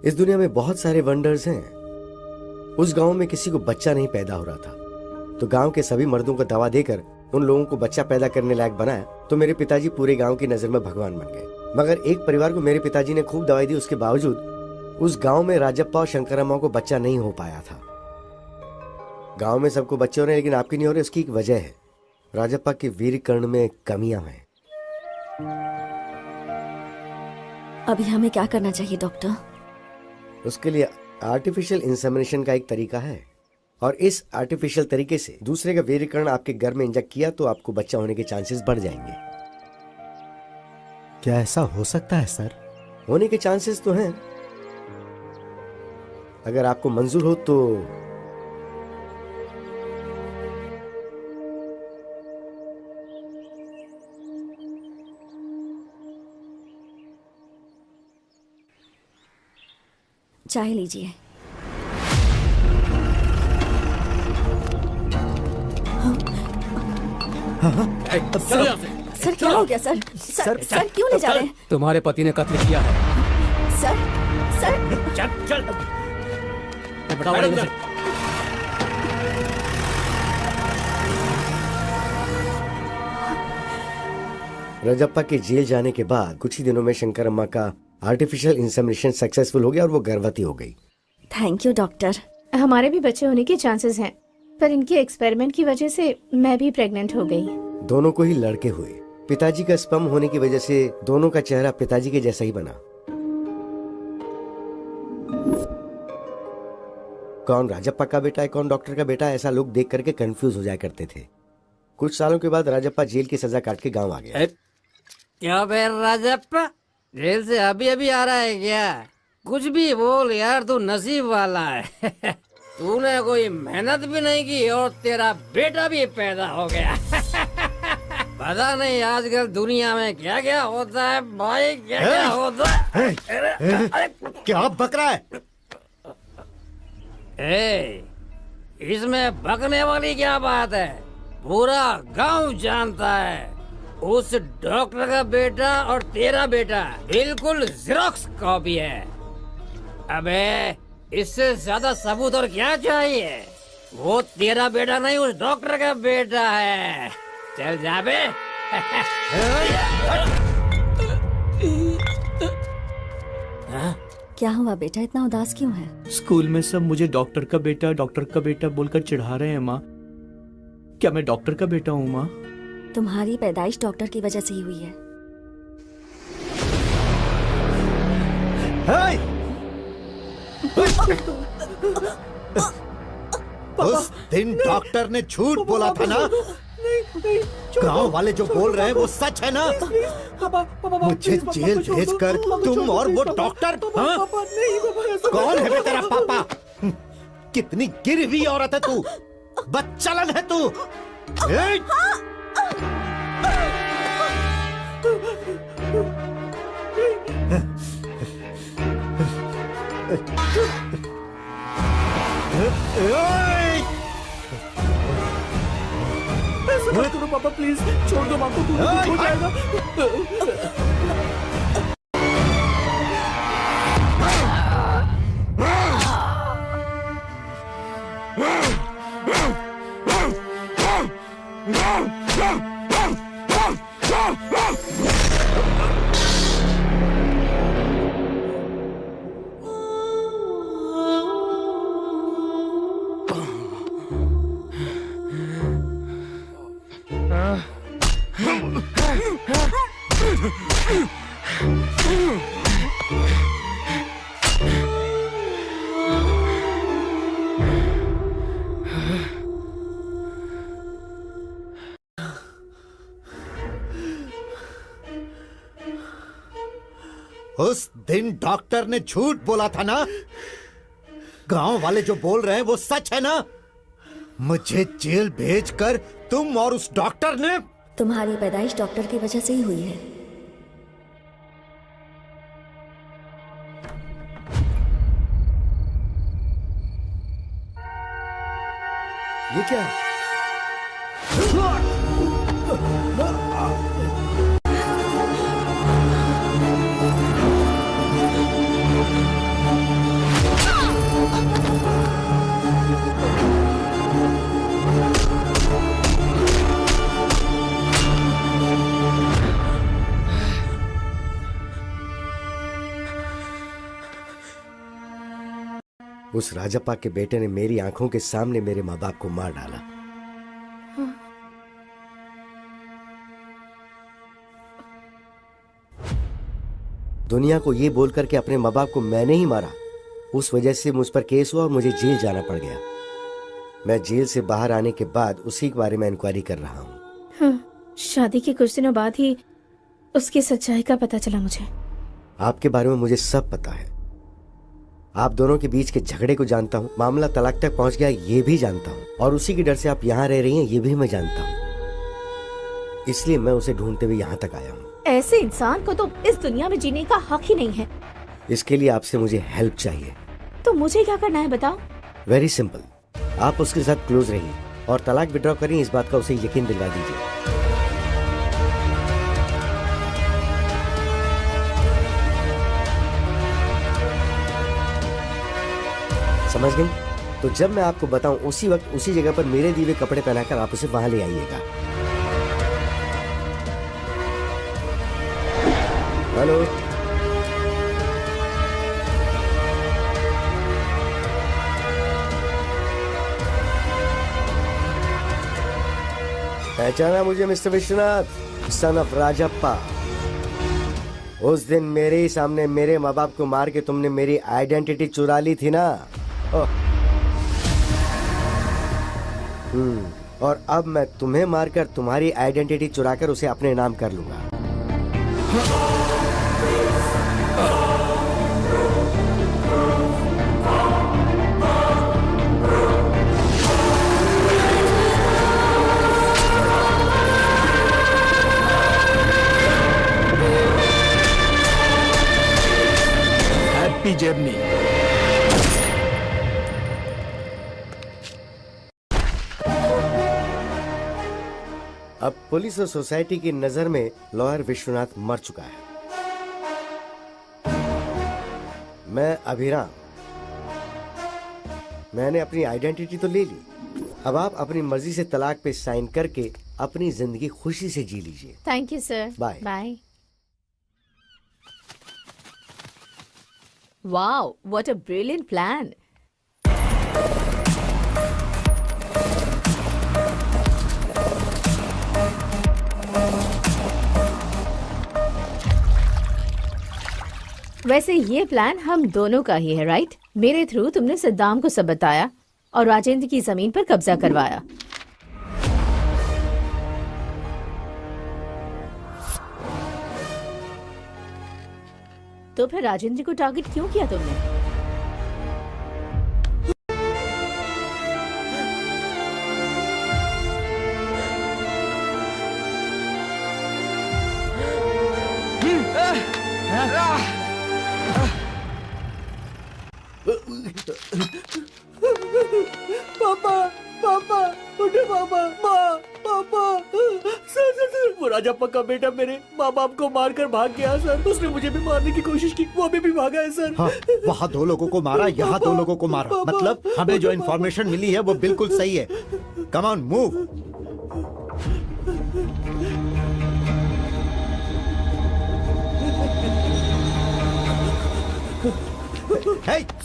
इस दुनिया में बहुत सारे वंडर्स हैं। उस गांव में किसी को बच्चा नहीं पैदा हो रहा था, तो गांव के सभी मर्दों को दवा देकर उन लोगों को बच्चा पैदा करने लायक बनाया। तो मेरे पिताजी पूरे गांव की नजर में भगवान बन गए। मगर एक परिवार को मेरे पिताजी ने खूब दवाई दी, उसके बावजूद उस गांव में राजप्पा और शंकरम्मा को बच्चा नहीं हो पाया था। गांव में सबको बच्चे हो रहे हैं लेकिन आपकी नहीं हो रहे। उसकी एक वजह है, राजप्पा के वीर्य कर्ण में कमियां हैं। अभी हमें क्या करना चाहिए डॉक्टर? उसके लिए आर्टिफिशियल इंसेमिनेशन का एक तरीका है, और इस आर्टिफिशियल तरीके से दूसरे का वीर्यकरण आपके गर्भ में इंजेक्ट किया तो आपको बच्चा होने के चांसेस बढ़ जाएंगे। क्या ऐसा हो सकता है सर? होने के चांसेस तो हैं। अगर आपको मंजूर हो तो चाय लीजिए। सर क्या हो गया सर? सर क्यों ले जा रहे हैं? तुम्हारे पति ने कत्ल किया है। सर चल चल राजप्पा के जेल जाने के बाद कुछ ही दिनों में शंकरम्मा का आर्टिफिशियल इंसेमिनेशन सक्सेसफुल हो गया और वो गर्भवती हो गई। Thank you doctor. हमारे भी बच्चे होने के चांसेस हैं, पर इनके एक्सपेरिमेंट की वजह से मैं भी प्रेग्नेंट हो गई। दोनों को ही लड़के हुए। पिताजी का स्पर्म होने की वजह से दोनों का चेहरा पिताजी के जैसा ही बना। कौन राजप्पा का बेटा है, कौन डॉक्टर का बेटा है, ऐसा लोग देख करके कंफ्यूज हो जाया करते थे। कुछ सालों के बाद राजप्पा जेल की सजा काट के गांव आ गया। क्या बे राजप्पा, जेल से अभी अभी आ रहा है क्या? कुछ भी बोल यार, तू नसीब वाला है। तूने कोई मेहनत भी नहीं की और तेरा बेटा भी पैदा हो गया। पता नहीं आजकल दुनिया में क्या क्या होता है भाई, क्या क्या होता है। क्या बक रहा है? इसमें बकने वाली क्या बात है? पूरा गांव जानता है उस डॉक्टर का बेटा और तेरा बेटा बिल्कुल ज़ेरॉक्स कॉपी है। अबे इससे ज्यादा सबूत और क्या चाहिए? वो तेरा बेटा नहीं, उस डॉक्टर का बेटा है। चल जा बे। क्या हुआ बेटा, इतना उदास क्यों है? स्कूल में सब मुझे डॉक्टर का बेटा बोलकर चिढ़ा रहे हैं माँ। क्या मैं डॉक्टर का बेटा हूँ माँ? तुम्हारी पैदाइश डॉक्टर की वजह से ही हुई है। उस दिन डॉक्टर ने झूठ बोला था ना? गांव वाले जो बोल रहे हैं वो सच है ना? मुझे जेल भेजकर तुम और वो डॉक्टर, हाँ? कौन है बे तेरा पापा? कितनी गिरी हुई औरत है तू, बदचलन है तू। ऐसा मत करो पापा, प्लीज छोड़ दो माँ को, हो जाएगा। उस दिन डॉक्टर ने झूठ बोला था ना। गांव वाले जो बोल रहे हैं वो सच है ना। मुझे जेल भेजकर तुम और उस डॉक्टर ने। तुम्हारी पैदाइश डॉक्टर की वजह से ही हुई है। ये क्या है? उस राजप्पा के बेटे ने मेरी आंखों के सामने मेरे माँ बाप को मार डाला। दुनिया को ये बोलकर के अपने माँ बाप को मैंने ही मारा, उस वजह से मुझ पर केस हुआ और मुझे जेल जाना पड़ गया। मैं जेल से बाहर आने के बाद उसी के बारे में इंक्वायरी कर रहा हूँ। हाँ, शादी के कुछ दिनों बाद ही उसकी सच्चाई का पता चला मुझे। आपके बारे में मुझे सब पता है। आप दोनों के बीच के झगड़े को जानता हूँ, मामला तलाक तक पहुँच गया ये भी जानता हूँ, और उसी के डर से आप यहाँ रह रही हैं ये भी मैं जानता हूँ। इसलिए मैं उसे ढूंढते हुए यहाँ तक आया हूँ। ऐसे इंसान को तो इस दुनिया में जीने का हक ही नहीं है। इसके लिए आपसे मुझे हेल्प चाहिए। तो मुझे क्या करना है बताओ? वेरी सिंपल, आप उसके साथ क्लोज रहिए और तलाक विड्रॉ करिए, इस बात का उसे यकीन दिलवा दीजिए। समझ गई? तो जब मैं आपको बताऊं उसी वक्त उसी जगह पर मेरे दिए हुए कपड़े पहनाकर आप उसे वहां ले आइएगा। हेलो, पहचाना मुझे mister Vishwanath, son of Rajappa? उस दिन मेरे ही सामने मेरे माँ बाप को मार के तुमने मेरी आइडेंटिटी चुरा ली थी ना। और अब मैं तुम्हें मारकर तुम्हारी आइडेंटिटी चुराकर उसे अपने नाम कर लूंगा। Happy journey. अब पुलिस और सोसाइटी की नजर में लॉयर विश्वनाथ मर चुका है। मैं अभिराम, मैंने अपनी आइडेंटिटी तो ले ली, अब आप अपनी मर्जी से तलाक पे साइन करके अपनी जिंदगी खुशी से जी लीजिए। Thank you sir. Bye bye. Wow, what a brilliant plan. वैसे ये प्लान हम दोनों का ही है, राइट? मेरे थ्रू तुमने सद्दाम को सब बताया और राजेंद्र की जमीन पर कब्जा करवाया। तो फिर राजेंद्र को टारगेट क्यों किया तुमने? पापा, पापा, उठे पापा, माँ, पापा, सर, वो राजप्पा का बेटा मेरे माँ बाप को मारकर भाग गया सर। उसने मुझे भी मारने की कोशिश की, वो अभी भी भागा है सर। हाँ, वहाँ 2 लोगों को मारा, यहाँ 2 लोगों को मारा। मतलब हमें जो इन्फॉर्मेशन मिली है वो बिल्कुल सही है। Come on, move.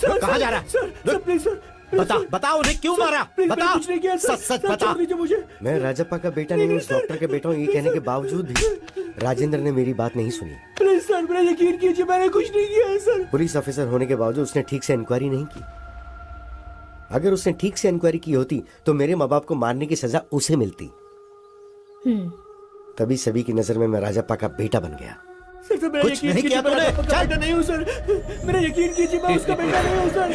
कहाँ जा रहा है? सर, प्लीज सर, बता उन्हें क्यों मारा? बता, कुछ नहीं किया सर। सच बता। मुझे। मैं राजप्पा का बेटा नहीं हूँ, उस डॉक्टर के बेटा हूँ, ये कहने के बावजूद भी राजेंद्र ने मेरी बात नहीं सुनी। प्लीज सर, मेरा यकीन कीजिए, मैंने कुछ नहीं किया है सर। पुलिस ऑफिसर होने के बावजूद उसने ठीक से इंक्वायरी नहीं की। अगर उसने ठीक से इंक्वायरी की होती तो मेरे माँ बाप को मारने की सजा उसे मिलती। तभी सभी की नजर में मैं राजप्पा का बेटा बन गया। सर मेरा कुछ नहीं किया तूने? बेटा नहीं हूँ सर, मेरा यकीन कीजिए, मैं उसका बेटा नहीं हूँ सर।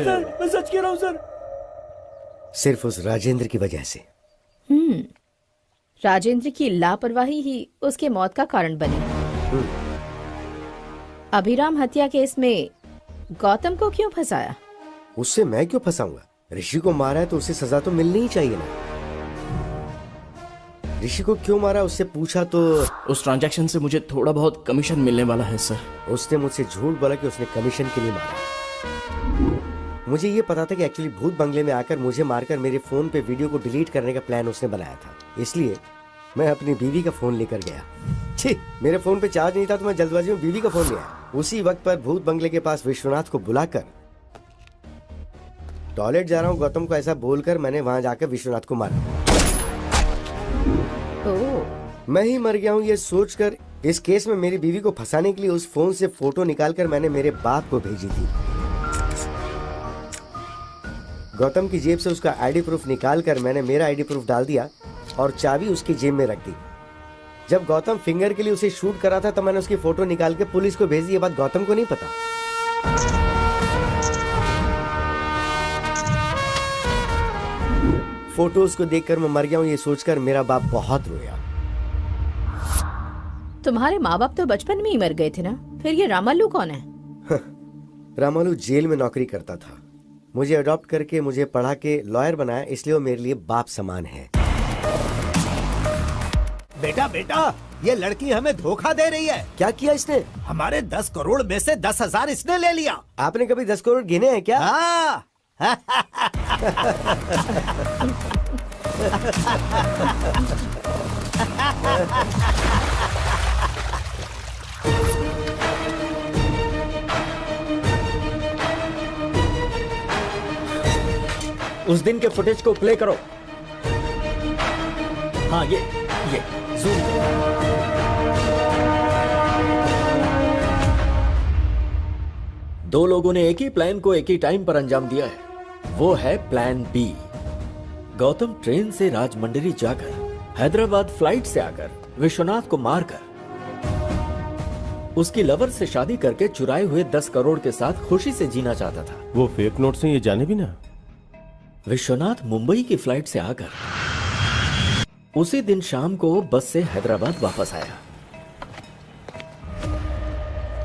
सर मैं सच कह रहा हूँ सर। सिर्फ उस राजेंद्र की वजह से। राजेंद्र की लापरवाही ही उसके मौत का कारण बनी। अभिराम हत्या केस में गौतम को क्यों फंसाया? उससे मैं क्यों फंसाऊंगा? ऋषि को मारा है तो उसे सजा तो मिलनी ही चाहिए ना। ऋषि को क्यों मारा उससे पूछा तो उस ट्रांजैक्शन से मुझे थोड़ा बहुत कमीशन मिलने वाला है सर। उसने मुझसे झूठ बोला कि उसने कमीशन के लिए मारा। मुझे ये पता था कि एक्चुअली भूत बंगले में आकर मुझे मारकर मेरे फोन पे वीडियो को डिलीट करने का प्लान उसने बनाया था। इसलिए मैं अपनी बीवी का फोन लेकर गया। छी, मेरे फोन पे चार्ज नहीं था तो मैं जल्दबाजी में बीवी का फोन ले आया। उसी वक्त पर भूत बंगले के पास विश्वनाथ को बुलाकर टॉयलेट जा रहा हूँ गौतम को ऐसा बोलकर मैंने वहां जाकर विश्वनाथ को मारा। मैं ही मर गया हूँ ये सोचकर इस केस में मेरी बीवी को फंसाने के लिए उस फोन से फोटो निकालकर मैंने मेरे बाप को भेजी थी। गौतम की जेब से उसका आईडी प्रूफ निकालकर मैंने मेरा आईडी प्रूफ डाल दिया और चाबी उसकी जेब में रख दी। जब गौतम फिंगर के लिए उसे शूट करा था तो मैंने उसकी फोटो निकाल के पुलिस को भेज दी। ये बात गौतम को नहीं पता। फोटोज को देखकर मैं मर गया हूँ ये सोचकर मेरा बाप बहुत रोया। तुम्हारे माँ बाप तो बचपन में ही मर गए थे ना, फिर ये रामालू कौन है? रामालू जेल में नौकरी करता था। मुझे अडॉप्ट करके मुझे पढ़ा के लॉयर बनाया, इसलिए वो मेरे लिए बाप समान है। बेटा बेटा, ये लड़की हमें धोखा दे रही है। क्या किया इसने? हमारे 10 करोड़ में से 10,000 इसने ले लिया। आपने कभी 10 करोड़ गिने हैं क्या? हाँ। उस दिन के फुटेज को प्ले करो। हाँ ये जूम। दो लोगों ने एक ही प्लान को एक ही टाइम पर अंजाम दिया है। वो है प्लान बी। गौतम ट्रेन से राजमंड्री जाकर हैदराबाद फ्लाइट से आकर विश्वनाथ को मारकर उसकी लवर से शादी करके चुराए हुए 10 करोड़ के साथ खुशी से जीना चाहता था। वो फेक नोट से ये जाने भी ना। विश्वनाथ मुंबई की फ्लाइट से आकर उसी दिन शाम को बस से हैदराबाद वापस आया।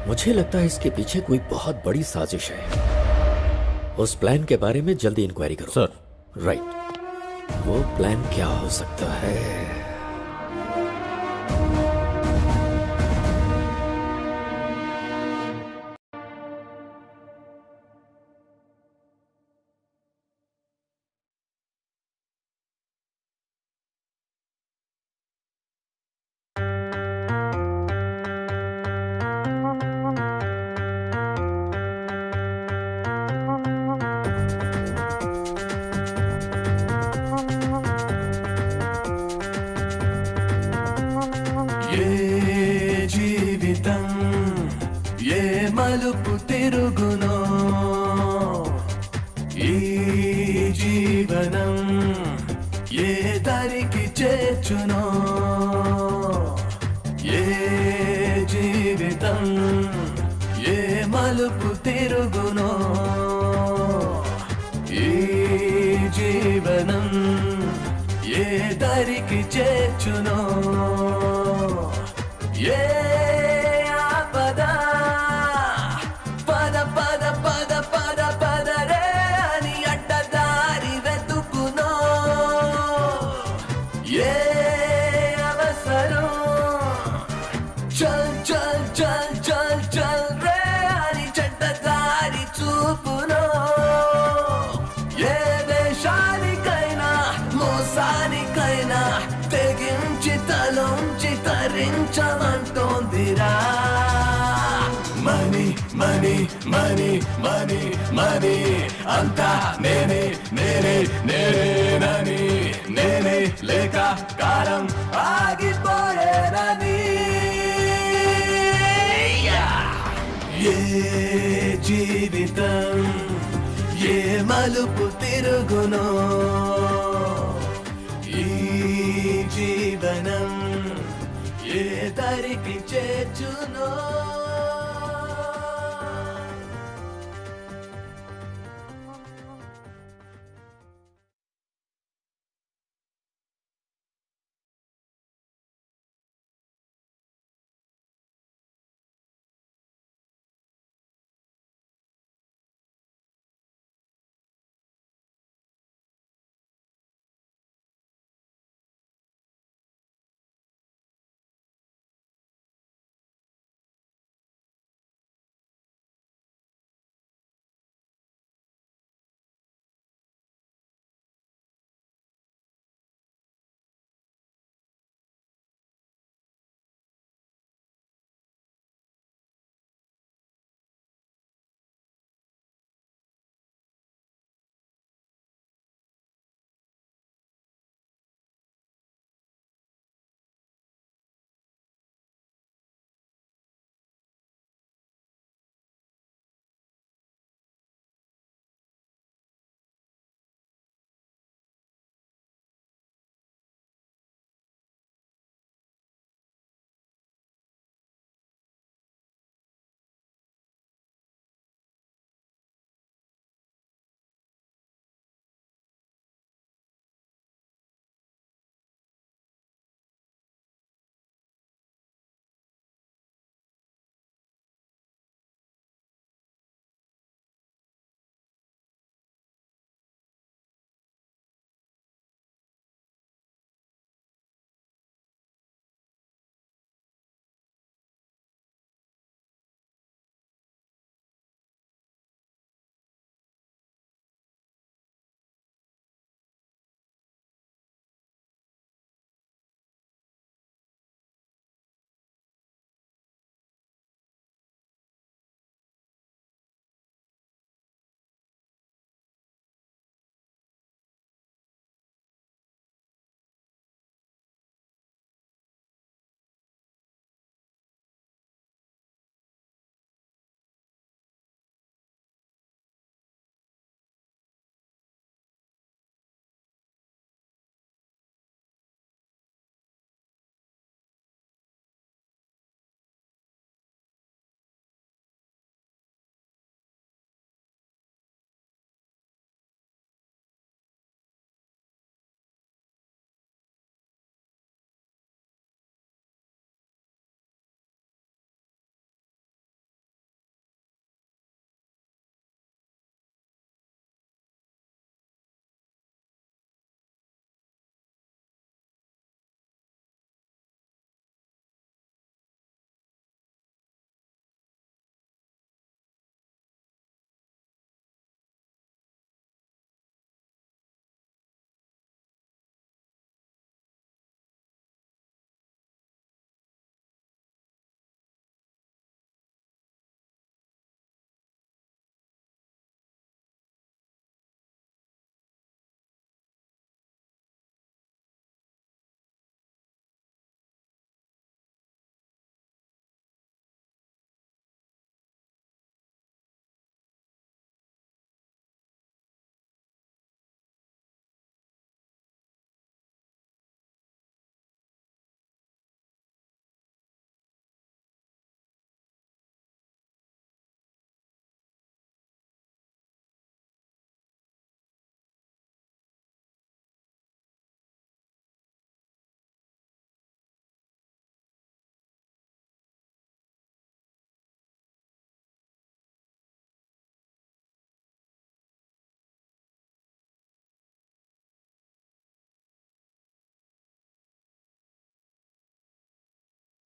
मुझे लगता है इसके पीछे कोई बहुत बड़ी साजिश है। उस प्लान के बारे में जल्दी इंक्वायरी करो। सर। राइट। वो प्लान क्या हो सकता है? మలుపు తిరుగునో ఈ జీవనం ఏ దారికి చేర్చునో ఏ జీవితం ఏ మలుపు తిరుగునో ఈ జీవనం ఏ దారికి చేర్చునో ఏ తరించమంటోందిరా money money money money money అంతా నేనే నేనే నేనేనని నేనే లేక కాలం ఆగిపోయేనని ఏ జీవితం ఏ మలుపు తిరుగునో ఈ జీవనం ఏ దారికి చేర్చునో जुनून